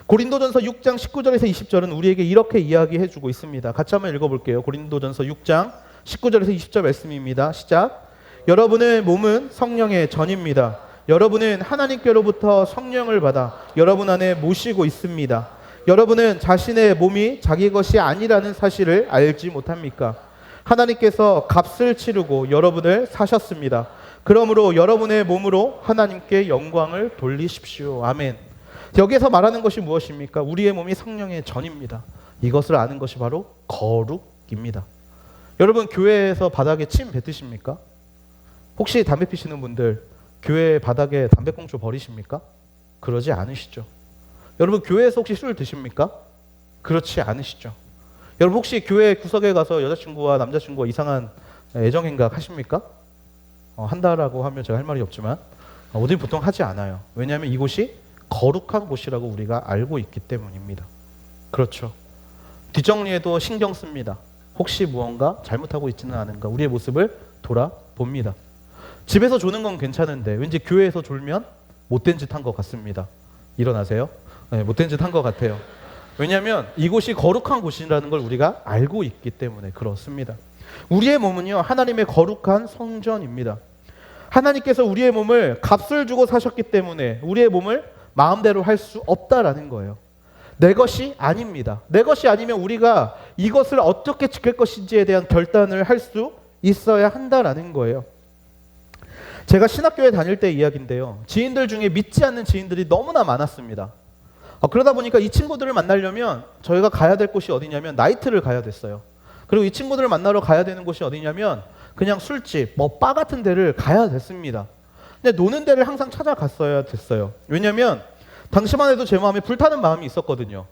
고린도전서 6장 19절에서 20절은 우리에게 이렇게 이야기해주고 있습니다. 같이 한번 읽어볼게요. 고린도전서 6장 19절에서 20절 말씀입니다. 시작. 여러분의 몸은 성령의 전입니다. 여러분은 하나님께로부터 성령을 받아 여러분 안에 모시고 있습니다. 여러분은 자신의 몸이 자기 것이 아니라는 사실을 알지 못합니까? 하나님께서 값을 치르고 여러분을 사셨습니다. 그러므로 여러분의 몸으로 하나님께 영광을 돌리십시오. 아멘. 여기서 말하는 것이 무엇입니까? 우리의 몸이 성령의 전입니다. 이것을 아는 것이 바로 거룩입니다. 여러분, 교회에서 바닥에 침 뱉으십니까? 혹시 담배 피시는 분들 교회 바닥에 담배꽁초 버리십니까? 그러지 않으시죠. 여러분, 교회에서 혹시 술 드십니까? 그렇지 않으시죠. 여러분, 혹시 교회 구석에 가서 여자친구와 남자친구와 이상한 애정행각 하십니까? 한다라고 하면 제가 할 말이 없지만 우리 보통 하지 않아요. 왜냐하면 이곳이 거룩한 곳이라고 우리가 알고 있기 때문입니다. 그렇죠. 뒷정리에도 신경 씁니다. 혹시 무언가 잘못하고 있지는 않은가 우리의 모습을 돌아봅니다. 집에서 조는 건 괜찮은데 왠지 교회에서 졸면 못된 짓 한 것 같습니다. 일어나세요? 네, 못된 짓 한 것 같아요. 왜냐하면 이곳이 거룩한 곳이라는 걸 우리가 알고 있기 때문에 그렇습니다. 우리의 몸은요, 하나님의 거룩한 성전입니다. 하나님께서 우리의 몸을 값을 주고 사셨기 때문에 우리의 몸을 마음대로 할 수 없다라는 거예요. 내 것이 아닙니다. 내 것이 아니면 우리가 이것을 어떻게 지킬 것인지에 대한 결단을 할 수 있어야 한다라는 거예요. 제가 신학교에 다닐 때 이야기인데요. 지인들 중에 믿지 않는 지인들이 너무나 많았습니다. 그러다 보니까 이 친구들을 만나려면 저희가 가야 될 곳이 어디냐면 나이트를 가야 됐어요. 그리고 이 친구들을 만나러 가야 되는 곳이 어디냐면 그냥 술집, 바 같은 데를 가야 됐습니다. 근데 노는 데를 항상 찾아갔어야 됐어요. 왜냐면 당시만 해도 제 마음에 불타는 마음이 있었거든요.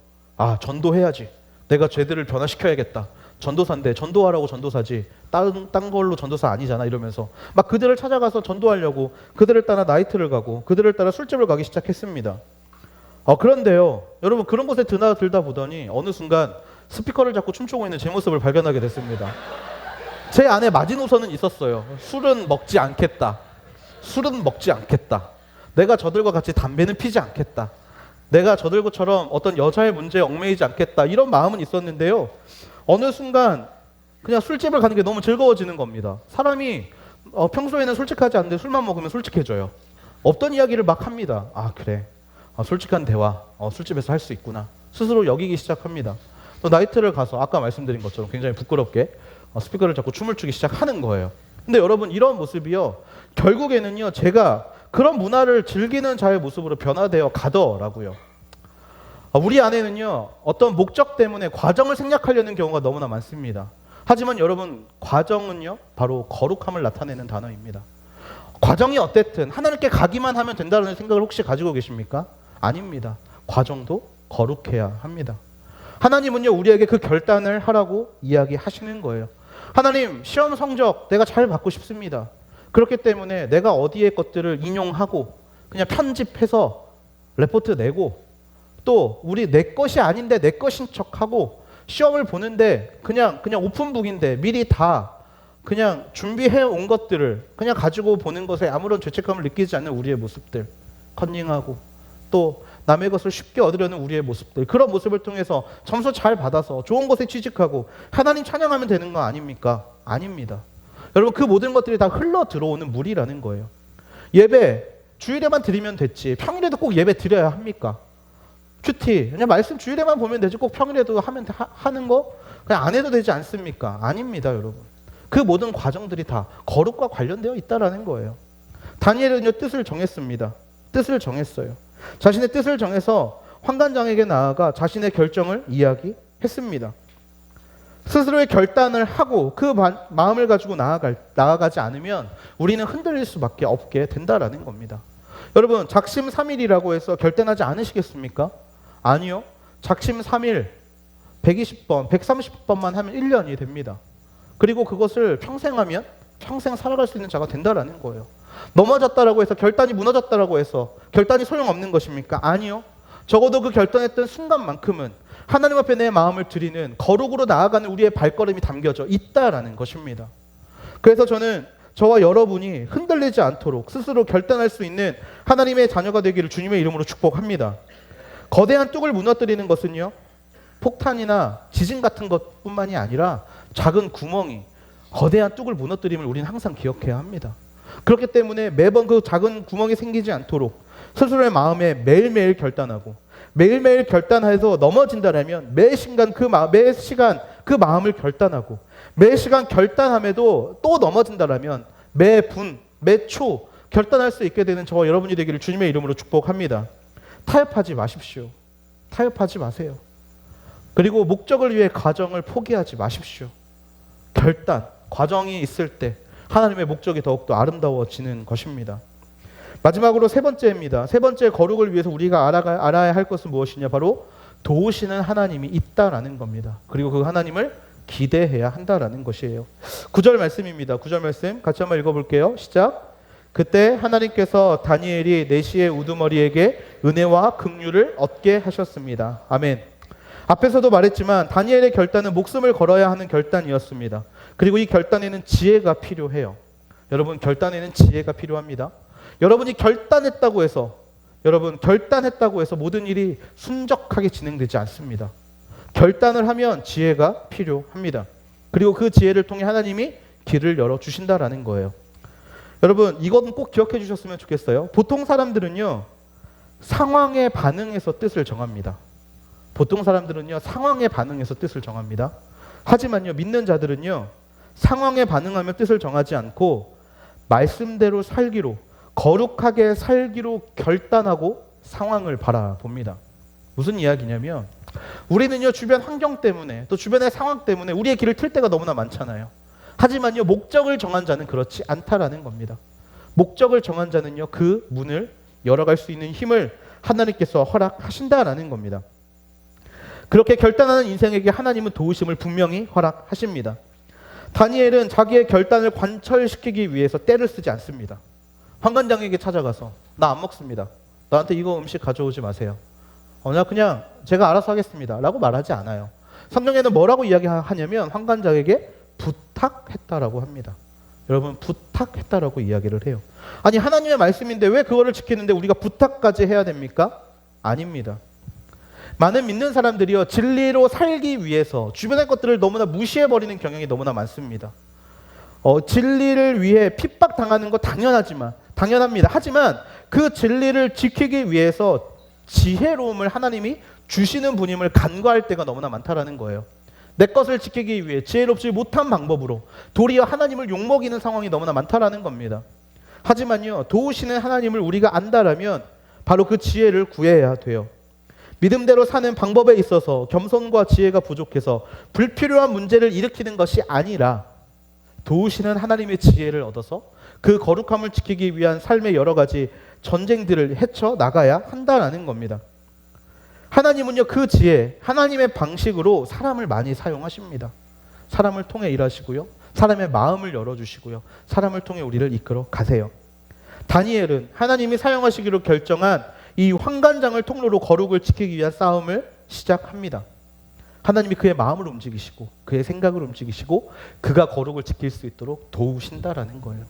전도해야지. 내가 쟤들을 변화시켜야겠다. 전도사인데 전도하라고 전도사지 딴 걸로 전도사 아니잖아 이러면서 막 그들을 찾아가서 전도하려고 그들을 따라 나이트를 가고 그들을 따라 술집을 가기 시작했습니다. 그런데요, 여러분 그런 곳에 드나들다 보더니 어느 순간 스피커를 잡고 춤추고 있는 제 모습을 발견하게 됐습니다. 제 안에 마지노선은 있었어요. 술은 먹지 않겠다. 술은 먹지 않겠다. 내가 저들과 같이 담배는 피지 않겠다. 내가 저들처럼 어떤 여자의 문제에 얽매이지 않겠다. 이런 마음은 있었는데요. 어느 순간 그냥 술집을 가는 게 너무 즐거워지는 겁니다. 사람이 평소에는 솔직하지 않는데 술만 먹으면 솔직해져요. 없던 이야기를 막 합니다. 그래. 솔직한 대화, 술집에서 할 수 있구나. 스스로 여기기 시작합니다. 또 나이트를 가서 아까 말씀드린 것처럼 굉장히 부끄럽게 스피커를 잡고 춤을 추기 시작하는 거예요. 근데 여러분 이런 모습이요. 결국에는요. 제가 그런 문화를 즐기는 자의 모습으로 변화되어 가더라고요. 우리 안에는요. 어떤 목적 때문에 과정을 생략하려는 경우가 너무나 많습니다. 하지만 여러분 과정은요. 바로 거룩함을 나타내는 단어입니다. 과정이 어땠든 하나님께 가기만 하면 된다는 생각을 혹시 가지고 계십니까? 아닙니다. 과정도 거룩해야 합니다. 하나님은요 우리에게 그 결단을 하라고 이야기하시는 거예요. 하나님 시험 성적 내가 잘 받고 싶습니다. 그렇기 때문에 내가 어디의 것들을 인용하고 그냥 편집해서 레포트 내고 또 우리 내 것이 아닌데 내 것인 척하고 시험을 보는데 그냥 오픈북인데 미리 다 그냥 준비해 온 것들을 그냥 가지고 보는 것에 아무런 죄책감을 느끼지 않는 우리의 모습들, 컨닝하고 또 남의 것을 쉽게 얻으려는 우리의 모습들, 그런 모습을 통해서 점수 잘 받아서 좋은 곳에 취직하고 하나님 찬양하면 되는 거 아닙니까? 아닙니다. 여러분 그 모든 것들이 다 흘러 들어오는 물이라는 거예요. 예배 주일에만 드리면 됐지 평일에도 꼭 예배 드려야 합니까? 큐티 그냥 말씀 주일에만 보면 되지 꼭 평일에도 하는 거 그냥 안 해도 되지 않습니까? 아닙니다, 여러분. 그 모든 과정들이 다 거룩과 관련되어 있다라는 거예요. 다니엘은요 뜻을 정했습니다. 뜻을 정했어요. 자신의 뜻을 정해서 환관장에게 나아가 자신의 결정을 이야기했습니다. 스스로의 결단을 하고 그 마음을 가지고 나아가지 않으면 우리는 흔들릴 수밖에 없게 된다라는 겁니다. 여러분 작심삼일이라고 해서 결단하지 않으시겠습니까? 아니요. 작심삼일 120번, 130번만 하면 1년이 됩니다. 그리고 그것을 평생 하면 평생 살아갈 수 있는 자가 된다라는 거예요. 넘어졌다라고 해서 결단이 무너졌다라고 해서 결단이 소용없는 것입니까? 아니요. 적어도 그 결단했던 순간만큼은 하나님 앞에 내 마음을 드리는 거룩으로 나아가는 우리의 발걸음이 담겨져 있다라는 것입니다. 그래서 저는 저와 여러분이 흔들리지 않도록 스스로 결단할 수 있는 하나님의 자녀가 되기를 주님의 이름으로 축복합니다. 거대한 뚝을 무너뜨리는 것은요, 폭탄이나 지진 같은 것뿐만이 아니라 작은 구멍이 거대한 뚝을 무너뜨림을 우리는 항상 기억해야 합니다. 그렇기 때문에 매번 그 작은 구멍이 생기지 않도록 스스로의 마음에 매일매일 결단하고 매일매일 결단해서 넘어진다라면 매 시간 그 마음을 결단하고 매 시간 결단함에도 또 넘어진다라면 매 분, 매 초 결단할 수 있게 되는 저와 여러분이 되기를 주님의 이름으로 축복합니다. 타협하지 마십시오. 타협하지 마세요. 그리고 목적을 위해 과정을 포기하지 마십시오. 결단, 과정이 있을 때 하나님의 목적이 더욱더 아름다워지는 것입니다. 마지막으로 세 번째입니다. 세 번째 거룩을 위해서 우리가 알아야 할 것은 무엇이냐? 바로 도우시는 하나님이 있다라는 겁니다. 그리고 그 하나님을 기대해야 한다라는 것이에요. 9절 말씀입니다. 9절 말씀 같이 한번 읽어볼게요. 시작. 그때 하나님께서 다니엘이 내시의 우두머리에게 은혜와 긍휼을 얻게 하셨습니다. 아멘. 앞에서도 말했지만 다니엘의 결단은 목숨을 걸어야 하는 결단이었습니다. 그리고 이 결단에는 지혜가 필요해요. 여러분, 결단에는 지혜가 필요합니다. 여러분이 결단했다고 해서 모든 일이 순적하게 진행되지 않습니다. 결단을 하면 지혜가 필요합니다. 그리고 그 지혜를 통해 하나님이 길을 열어주신다라는 거예요. 여러분, 이건 꼭 기억해 주셨으면 좋겠어요. 보통 사람들은요, 상황에 반응해서 뜻을 정합니다. 하지만요, 믿는 자들은요, 상황에 반응하며 뜻을 정하지 않고 말씀대로 살기로, 거룩하게 살기로 결단하고 상황을 바라봅니다. 무슨 이야기냐면, 우리는요, 주변 환경 때문에, 또 주변의 상황 때문에 우리의 길을 틀 때가 너무나 많잖아요. 하지만요, 목적을 정한 자는 그렇지 않다라는 겁니다. 목적을 정한 자는요, 그 문을 열어갈 수 있는 힘을 하나님께서 허락하신다라는 겁니다. 그렇게 결단하는 인생에게 하나님은 도우심을 분명히 허락하십니다. 다니엘은 자기의 결단을 관철시키기 위해서 때를 쓰지 않습니다. 환관장에게 찾아가서 나 안 먹습니다. 나한테 이거 음식 가져오지 마세요. 나 그냥 제가 알아서 하겠습니다 라고 말하지 않아요. 성경에는 뭐라고 이야기하냐면 환관장에게 부탁했다라고 합니다. 여러분, 부탁했다라고 이야기를 해요. 아니, 하나님의 말씀인데 왜 그거를 지키는데 우리가 부탁까지 해야 됩니까? 아닙니다. 많은 믿는 사람들이요, 진리로 살기 위해서 주변의 것들을 너무나 무시해버리는 경향이 너무나 많습니다. 진리를 위해 핍박당하는 거 당연합니다. 하지만 그 진리를 지키기 위해서 지혜로움을 하나님이 주시는 분임을 간과할 때가 너무나 많다라는 거예요. 내 것을 지키기 위해 지혜롭지 못한 방법으로 도리어 하나님을 욕먹이는 상황이 너무나 많다라는 겁니다. 하지만요, 도우시는 하나님을 우리가 안다라면 바로 그 지혜를 구해야 돼요. 믿음대로 사는 방법에 있어서 겸손과 지혜가 부족해서 불필요한 문제를 일으키는 것이 아니라 도우시는 하나님의 지혜를 얻어서 그 거룩함을 지키기 위한 삶의 여러 가지 전쟁들을 헤쳐나가야 한다라는 겁니다. 하나님은요, 그 지혜, 하나님의 방식으로 사람을 많이 사용하십니다. 사람을 통해 일하시고요, 사람의 마음을 열어주시고요, 사람을 통해 우리를 이끌어 가세요. 다니엘은 하나님이 사용하시기로 결정한 이 환관장을 통로로 거룩을 지키기 위한 싸움을 시작합니다. 하나님이 그의 마음을 움직이시고 그의 생각을 움직이시고 그가 거룩을 지킬 수 있도록 도우신다라는 거예요.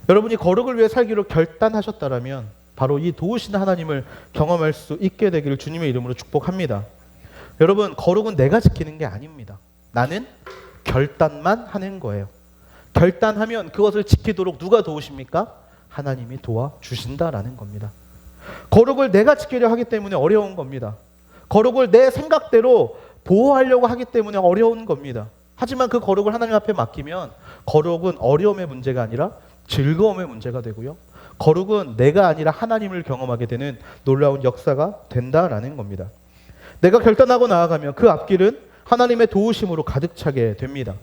여러분이 거룩을 위해 살기로 결단하셨다라면 바로 이 도우시는 하나님을 경험할 수 있게 되기를 주님의 이름으로 축복합니다. 여러분, 거룩은 내가 지키는 게 아닙니다. 나는 결단만 하는 거예요. 결단하면 그것을 지키도록 누가 도우십니까? 하나님이 도와주신다라는 겁니다. 거룩을 내가 지키려 하기 때문에 어려운 겁니다. 거룩을 내 생각대로 보호하려고 하기 때문에 어려운 겁니다. 하지만 그 거룩을 하나님 앞에 맡기면 거룩은 어려움의 문제가 아니라 즐거움의 문제가 되고요, 거룩은 내가 아니라 하나님을 경험하게 되는 놀라운 역사가 된다라는 겁니다. 내가 결단하고 나아가면 그 앞길은 하나님의 도우심으로 가득 차게 됩니다.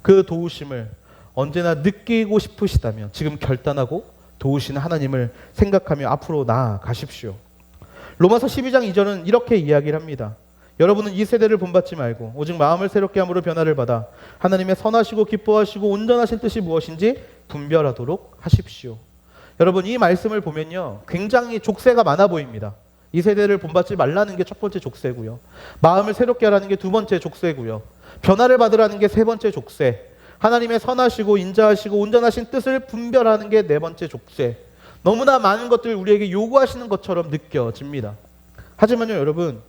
그 도우심을 언제나 느끼고 싶으시다면 지금 결단하고 도우시는 하나님을 생각하며 앞으로 나아가십시오. 로마서 12장 2절은 이렇게 이야기를 합니다. 여러분은 이 세대를 본받지 말고 오직 마음을 새롭게 함으로 변화를 받아 하나님의 선하시고 기뻐하시고 온전하신 뜻이 무엇인지 분별하도록 하십시오. 여러분, 이 말씀을 보면요, 굉장히 족쇄가 많아 보입니다. 이 세대를 본받지 말라는 게 첫 번째 족쇄고요, 마음을 새롭게 하라는 게 두 번째 족쇄고요, 변화를 받으라는 게 세 번째 족쇄, 하나님의 선하시고 인자하시고 온전하신 뜻을 분별하는 게 네 번째 족쇄. 너무나 많은 것들을 우리에게 요구하시는 것처럼 느껴집니다. 하지만요, 여러분,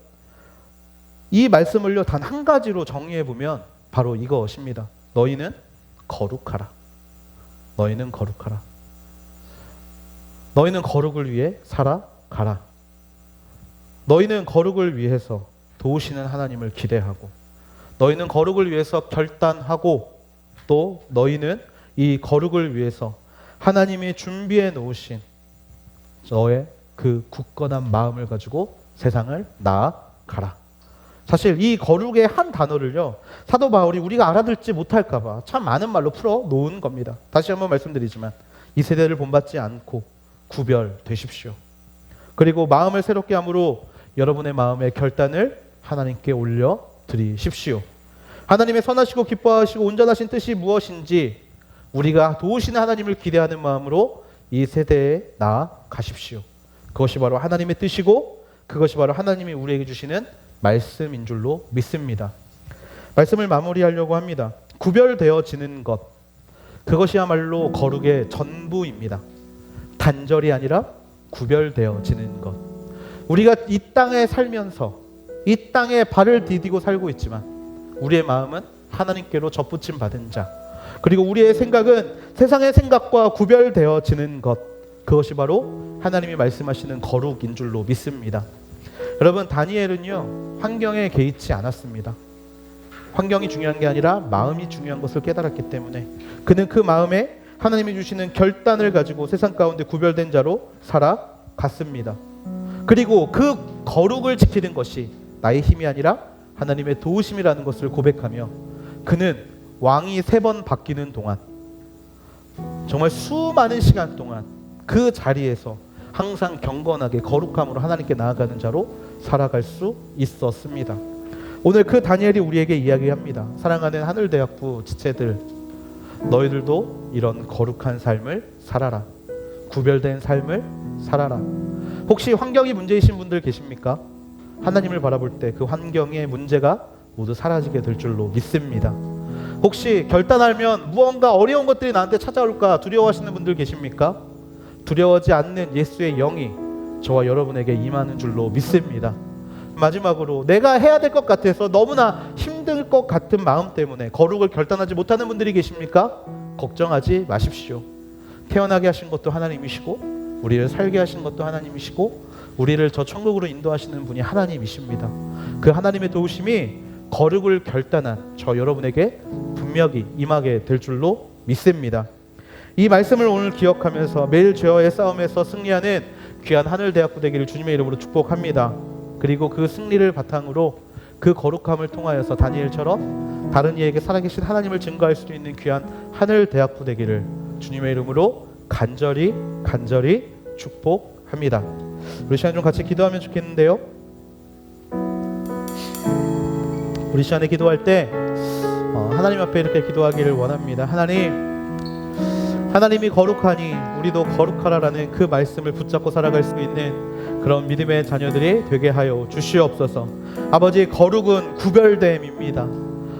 이 말씀을요, 단 한 가지로 정의해 보면 바로 이것입니다. 너희는 거룩하라. 너희는 거룩하라. 너희는 거룩을 위해 살아가라. 너희는 거룩을 위해서 도우시는 하나님을 기대하고, 너희는 거룩을 위해서 결단하고, 또 너희는 이 거룩을 위해서 하나님이 준비해 놓으신 너의 그 굳건한 마음을 가지고 세상을 나아가라. 사실 이 거룩의 한 단어를요, 사도 바울이 우리가 알아듣지 못할까 봐 참 많은 말로 풀어 놓은 겁니다. 다시 한번 말씀드리지만 이 세대를 본받지 않고 구별되십시오. 그리고 마음을 새롭게 함으로 여러분의 마음의 결단을 하나님께 올려드리십시오. 하나님의 선하시고 기뻐하시고 온전하신 뜻이 무엇인지 우리가 도우시는 하나님을 기대하는 마음으로 이 세대에 나아가십시오. 그것이 바로 하나님의 뜻이고 그것이 바로 하나님이 우리에게 주시는 말씀인 줄로 믿습니다. 말씀을 마무리하려고 합니다. 구별되어지는 것, 그것이야말로 거룩의 전부입니다. 단절이 아니라 구별되어지는 것. 우리가 이 땅에 살면서 이 땅에 발을 디디고 살고 있지만 우리의 마음은 하나님께로 접붙임 받은 자, 그리고 우리의 생각은 세상의 생각과 구별되어지는 것, 그것이 바로 하나님이 말씀하시는 거룩인 줄로 믿습니다. 여러분, 다니엘은요 환경에 개의치 않았습니다. 환경이 중요한 게 아니라 마음이 중요한 것을 깨달았기 때문에 그는 그 마음에 하나님이 주시는 결단을 가지고 세상 가운데 구별된 자로 살아갔습니다. 그리고 그 거룩을 지키는 것이 나의 힘이 아니라 하나님의 도우심이라는 것을 고백하며 그는 왕이 3번 바뀌는 동안, 정말 수많은 시간 동안 그 자리에서 항상 경건하게 거룩함으로 하나님께 나아가는 자로 살아갈 수 있었습니다. 오늘 그 다니엘이 우리에게 이야기합니다. 사랑하는 하늘대학부 지체들, 너희들도 이런 거룩한 삶을 살아라. 구별된 삶을 살아라. 혹시 환경이 문제이신 분들 계십니까? 하나님을 바라볼 때 그 환경의 문제가 모두 사라지게 될 줄로 믿습니다. 혹시 결단하면 무언가 어려운 것들이 나한테 찾아올까 두려워하시는 분들 계십니까? 두려워하지 않는 예수의 영이 저와 여러분에게 임하는 줄로 믿습니다. 마지막으로 내가 해야 될 것 같아서 너무나 힘들 것 같은 마음 때문에 거룩을 결단하지 못하는 분들이 계십니까? 걱정하지 마십시오. 태어나게 하신 것도 하나님이시고 우리를 살게 하신 것도 하나님이시고 우리를 저 천국으로 인도하시는 분이 하나님이십니다. 그 하나님의 도우심이 거룩을 결단한 저 여러분에게 분명히 임하게 될 줄로 믿습니다. 이 말씀을 오늘 기억하면서 매일 죄와의 싸움에서 승리하는 귀한 하늘대학부 되기를 주님의 이름으로 축복합니다. 그리고 그 승리를 바탕으로 그 거룩함을 통하여서 다니엘처럼 다른 이에게 살아계신 하나님을 증거할 수 있는 귀한 하늘대학부 되기를 주님의 이름으로 간절히 축복합니다. 우리 시간 좀 같이 기도하면 좋겠는데요. 우리 시간에 기도할 때 하나님 앞에 이렇게 기도하기를 원합니다. 하나님이 거룩하니 우리도 거룩하라라는 그 말씀을 붙잡고 살아갈 수 있는 그런 믿음의 자녀들이 되게 하여 주시옵소서. 아버지, 거룩은 구별됨입니다.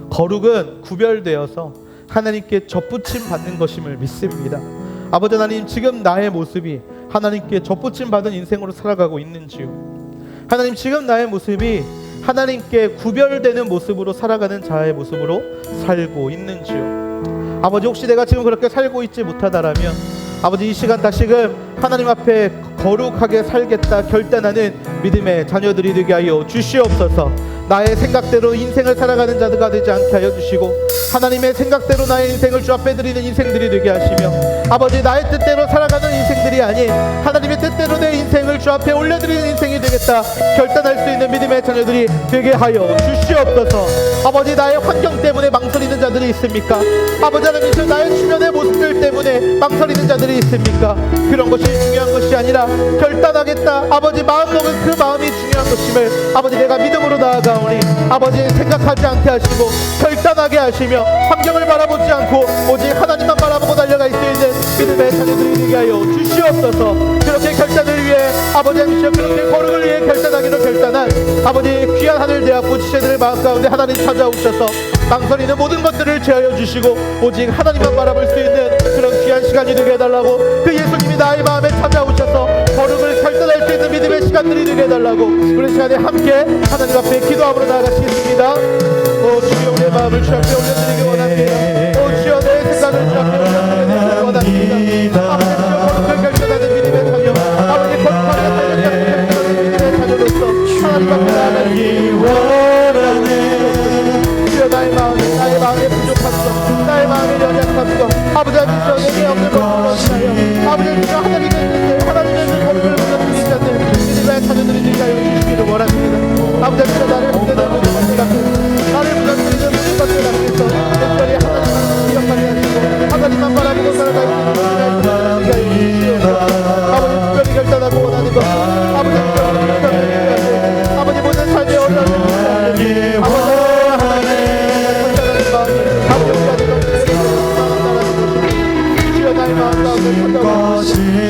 거룩은 구별되어서 하나님께 접붙임 받는 것임을 믿습니다. 아버지 하나님, 지금 나의 모습이 하나님께 접붙임 받은 인생으로 살아가고 있는지요? 하나님, 지금 나의 모습이 하나님께 구별되는 모습으로 살아가는 자의 모습으로 살고 있는지요? 아버지, 혹시 내가 지금 그렇게 살고 있지 못하다라면 아버지, 이 시간 다시금 하나님 앞에 거룩하게 살겠다 결단하는 믿음의 자녀들이 되게 하여 주시옵소서. 나의 생각대로 인생을 살아가는 자들가 되지 않게 하여 주시고 하나님의 생각대로 나의 인생을 주 앞에 드리는 인생들이 되게 하시며 아버지, 나의 뜻대로 살아가는 인생들이 아닌 하나님의 뜻대로 내 인생을 주 앞에 올려드리는 인생이 되겠다 결단할 수 있는 믿음의 자녀들이 되게 하여 주시옵소서. 아버지, 나의 환경 때문에 망설이는 자들이 있습니까? 아버지 하나님, 나의 주변의 모습들 때문에 망설이는 자들이 있습니까? 그런 것이 중요한 것이 아니라 결단하겠다, 아버지 마음먹은 그 마음이 중요한 것임을 아버지 내가 믿음으로 나아가오니 아버지, 생각하지 않게 하시고 결단하게 하시며 환경을 바라보지 않고 오직 하나님만 바라보고 달려갈 수 있는 믿음의 자녀들이 되게 하여 주시옵소서. 그렇게 결단을 위해 아버지 하시며 그렇게 거룩을 위해 결단하기로 결단한 아버지 귀한 하늘대학부 지체들의 마음 가운데 하나님 찾아오셔서 망설이는 모든 것들을 제하여 주시고 오직 하나님만 바라볼 수 있는 그런 귀한 시간이 되게 해달라고, 그 예수님이 나의 마음에 찾아오셔서 거룩을 결단할 수 있는 믿음의 시간들이 되게 해달라고 우리 시간에 함께 하나님 앞에 기도함으로 나아가시겠습니다. 오 주여, 우리의 마음을 주 앞에 올려드리기 원합니다. 오 주여, 내 생각을 주 앞에 올려드리기 원합니다. 아버지, 주여, 거룩을 결단하는 믿음의 자녀, 아버지 거룩하게 살려주는 믿음의 자녀로서 하나님 앞에 나아가기 원하네. 주여, 나의 마음에 부족함도, 나의 마음에 연약함도 아버지 하나님, 내게 없는 것을 원하여 아버지 주여, 하나님의 거룩을 보여드리지 않는 믿음의 자녀들이 되게 하여 주시기를 원합니다. 아버지 하나님, 나를 부정하는 모든 것들 앞에, 나를 부정드리는 모든 것들 앞에서 특별히 하나님만 기억하게 하시고 하나님만 바라보고 살아갈 수 있는 믿음의 자녀들이 되게 하여 주시옵소서. 아버지, 특별히 결단하고 원하는 것, 아버지 특별히 결단하는 아버지 모든 삶의 어려움을 아버지 하나님의 마음을 아버지 나의 마음 가운데 찾아오시고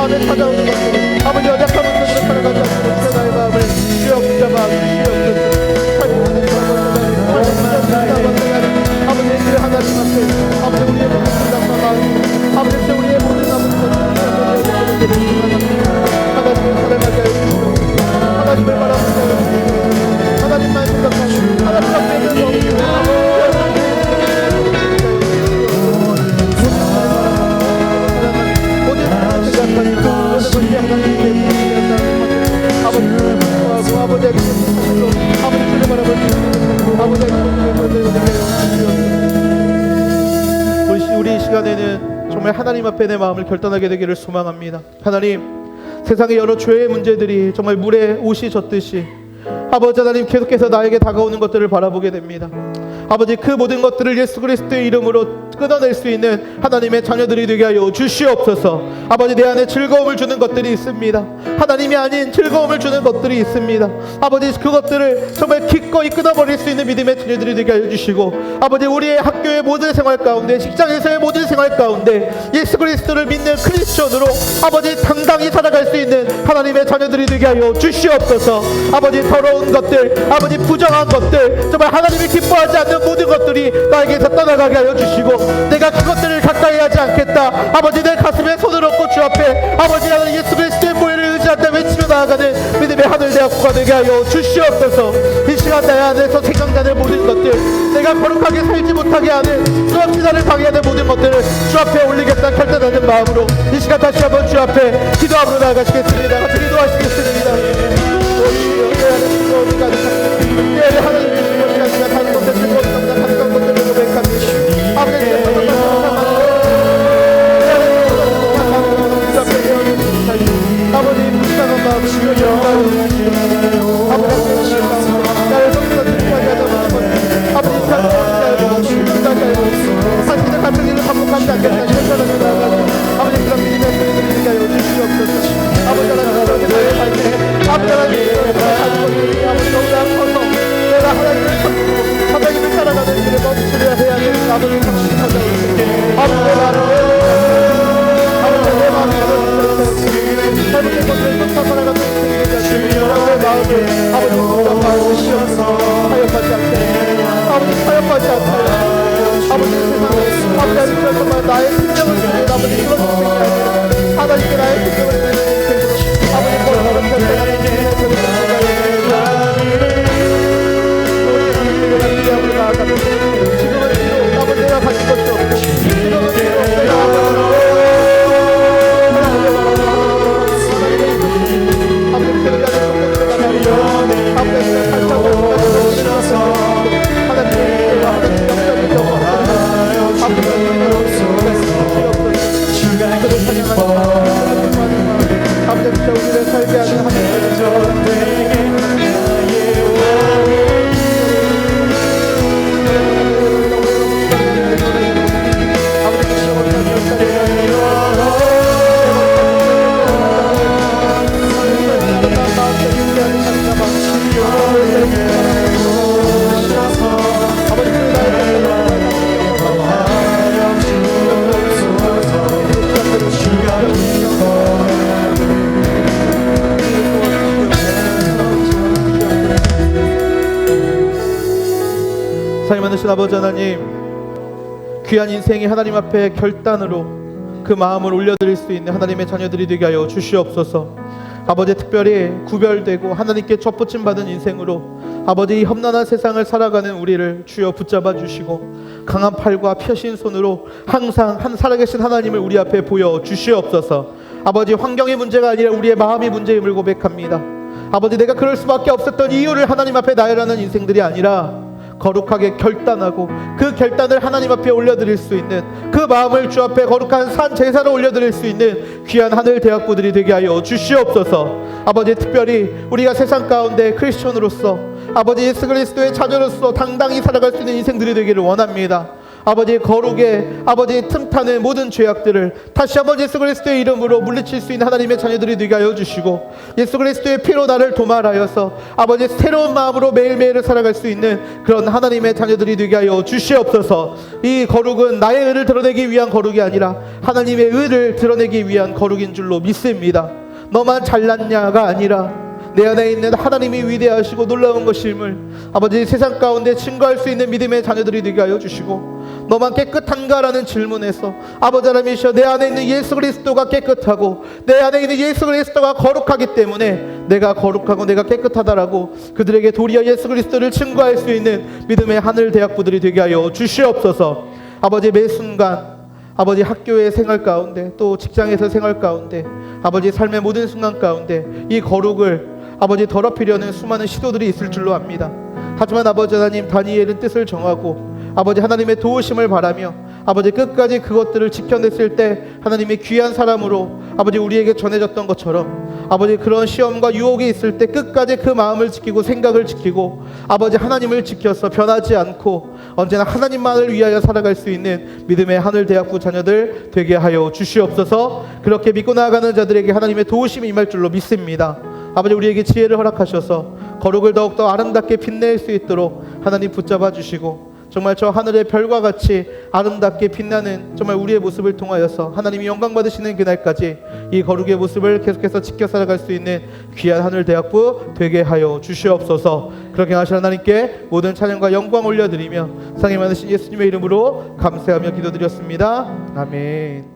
마음에 찾아오는 것들 아버지 연약한 모습으로 살아가지 않도록 주여 나의 마음을 주여 붙잡아 주시옵소서. 아버지 그 하나님 앞에 아버지 우리의 모든 생각과 마음 아버지 우리의 모든 아버지 것들을 하나님을 사랑하게 하여 주시옵소서. 하나님을 바라보게 하여 주시옵소서. 하나님만 생각하고 하나님 앞에 우리 이 시간에는 정말 하나님 앞에 내 마음을 결단하게 되기를 소망합니다. 하나님, 세상의 여러 죄의 문제들이 정말 물에 옷이 젖듯이 아버지 하나님 계속해서 나에게 다가오는 것들을 바라보게 됩니다. 아버지 그 모든 것들을 예수 그리스도의 이름으로 끊어낼 수 있는 하나님의 자녀들이 되게 하여 주시옵소서. 아버지 내 안에 즐거움을 주는 것들이 있습니다. 하나님이 아닌 즐거움을 주는 것들이 있습니다. 아버지 그것들을 정말 기꺼이 끊어버릴 수 있는 믿음의 자녀들이 되게 하여 주시고 아버지 우리의 학교의 모든 생활 가운데 직장에서의 모든 생활 가운데 예수 그리스도를 믿는 크리스천으로 아버지 당당히 살아갈 수 있는 하나님의 자녀들이 되게 하여 주시옵소서. 아버지 더러운 것들 아버지 부정한 것들 정말 하나님이 기뻐하지 않는 모든 것들이 나에게서 떠나가게 하여 주시고 내가 그것들을 가까이 하지 않겠다. 아버지 내 가슴에 손을 얹고 주 앞에 아버지 하나님 예수 그리스도의 보혈을 의지한다 외치며 나아가는 믿음의 하늘대학교가 되게 하여 주시옵소서. 이 시간 내 안에서 생각나는 모든 것들 내가 거룩하게 살지 못하게 하는 수없이 나를 방해하는 모든 것들을 주 앞에 올리겠다 결단하는 마음으로 이 시간 다시 한번 주 앞에 기도함으로 나아가시겠습니다. 같이 기도하시겠습니다. 내 안에 하나님 주신 것이 아니라 다른 것들 즐거웠습니다. 가까운 것들을 고백합니다. 아버지 불쌍한 마음을 주여 아버지 나를 성도가 듣기까지 하자 아버지 사실은 같은 일을 반복하지 않겠다 결단하며 나아가는 아버지 그런 믿음의 소리들을 듣게 하여 주시옵소서. 아버지 하나님 나의 삶에 아버지 하나님 아버지 너무나 커서 내가 하나님을 섬기고 하나님을 살아가는 길에 멈추려 해야 되는 아버지 성신이 찾아오시고 아버지 내 마음을 아버지 내 마음을 잘못된 것들을 쫓아 살아가는 인생이 되지 않게 내 마음을 아버지 붙잡아 주시옵소서. 타협하지 않게 아버지 타협하지 않게 아버지 세상에 아버지 정말 나의 생명을 주는 아버지 그런 인생이 아니라 하나님께 나의 생명을 주는 인생으로 아버지 거룩한 결정하는 인생을 지금은 뒤로 아버지 내가 가진 것이 없고 지금은 뒤로 내가 아버지 우리를 살게 하는 하나님 사랑이 많으신 아버지 하나님 귀한 인생이 하나님 앞에 결단으로 그 마음을 올려드릴 수 있는 하나님의 자녀들이 되게 하여 주시옵소서. 아버지 특별히 구별되고 하나님께 접붙임 받은 인생으로 아버지 이 험난한 세상을 살아가는 우리를 주여 붙잡아 주시고 강한 팔과 펴신 손으로 항상 살아계신 하나님을 우리 앞에 보여 주시옵소서. 아버지 환경의 문제가 아니라 우리의 마음의 문제임을 고백합니다. 아버지 내가 그럴 수밖에 없었던 이유를 하나님 앞에 나열하는 인생들이 아니라 거룩하게 결단하고 그 결단을 하나님 앞에 올려드릴 수 있는 그 마음을 주 앞에 거룩한 산 제사로 올려드릴 수 있는 귀한 하늘 대학부들이 되게 하여 주시옵소서. 아버지 특별히 우리가 세상 가운데 크리스천으로서 아버지 예수 그리스도의 자녀로서 당당히 살아갈 수 있는 인생들이 되기를 원합니다. 아버지 거룩의 아버지 틈타는 모든 죄악들을 다시 한번 예수 그리스도의 이름으로 물리칠 수 있는 하나님의 자녀들이 되게 하여 주시고, 예수 그리스도의 피로 나를 도말하여서 아버지 새로운 마음으로 매일매일을 살아갈 수 있는 그런 하나님의 자녀들이 되게 하여 주시옵소서. 이 거룩은 나의 의를 드러내기 위한 거룩이 아니라 하나님의 의를 드러내기 위한 거룩인 줄로 믿습니다. 너만 잘났냐가 아니라 내 안에 있는 하나님이 위대하시고 놀라운 것임을 아버지 세상 가운데 증거할 수 있는 믿음의 자녀들이 되게 하여 주시고, 너만 깨끗한가라는 질문에서 아버지 하나님이시여 내 안에 있는 예수 그리스도가 깨끗하고 내 안에 있는 예수 그리스도가 거룩하기 때문에 내가 거룩하고 내가 깨끗하다라고 그들에게 도리어 예수 그리스도를 증거할 수 있는 믿음의 하늘 대학부들이 되게 하여 주시옵소서. 아버지 매 순간 아버지 학교의 생활 가운데 또 직장에서 생활 가운데 아버지 삶의 모든 순간 가운데 이 거룩을 아버지 더럽히려는 수많은 시도들이 있을 줄로 압니다. 하지만 아버지 하나님, 다니엘은 뜻을 정하고 아버지 하나님의 도우심을 바라며 아버지 끝까지 그것들을 지켜냈을 때 하나님의 귀한 사람으로 아버지 우리에게 전해졌던 것처럼 아버지 그런 시험과 유혹이 있을 때 끝까지 그 마음을 지키고 생각을 지키고 아버지 하나님을 지켜서 변하지 않고 언제나 하나님만을 위하여 살아갈 수 있는 믿음의 하늘 대학부 자녀들 되게 하여 주시옵소서. 그렇게 믿고 나아가는 자들에게 하나님의 도우심이 임할 줄로 믿습니다. 아버지 우리에게 지혜를 허락하셔서 거룩을 더욱더 아름답게 빛낼 수 있도록 하나님 붙잡아 주시고, 정말 저 하늘의 별과 같이 아름답게 빛나는 정말 우리의 모습을 통하여서 하나님이 영광 받으시는 그날까지 이 거룩의 모습을 계속해서 지켜 살아갈 수 있는 귀한 하늘 대학부 되게 하여 주시옵소서. 그렇게 하신 하나님께 모든 찬양과 영광 올려드리며 상이 많으신 예수님의 이름으로 감사하며 기도드렸습니다. 아멘.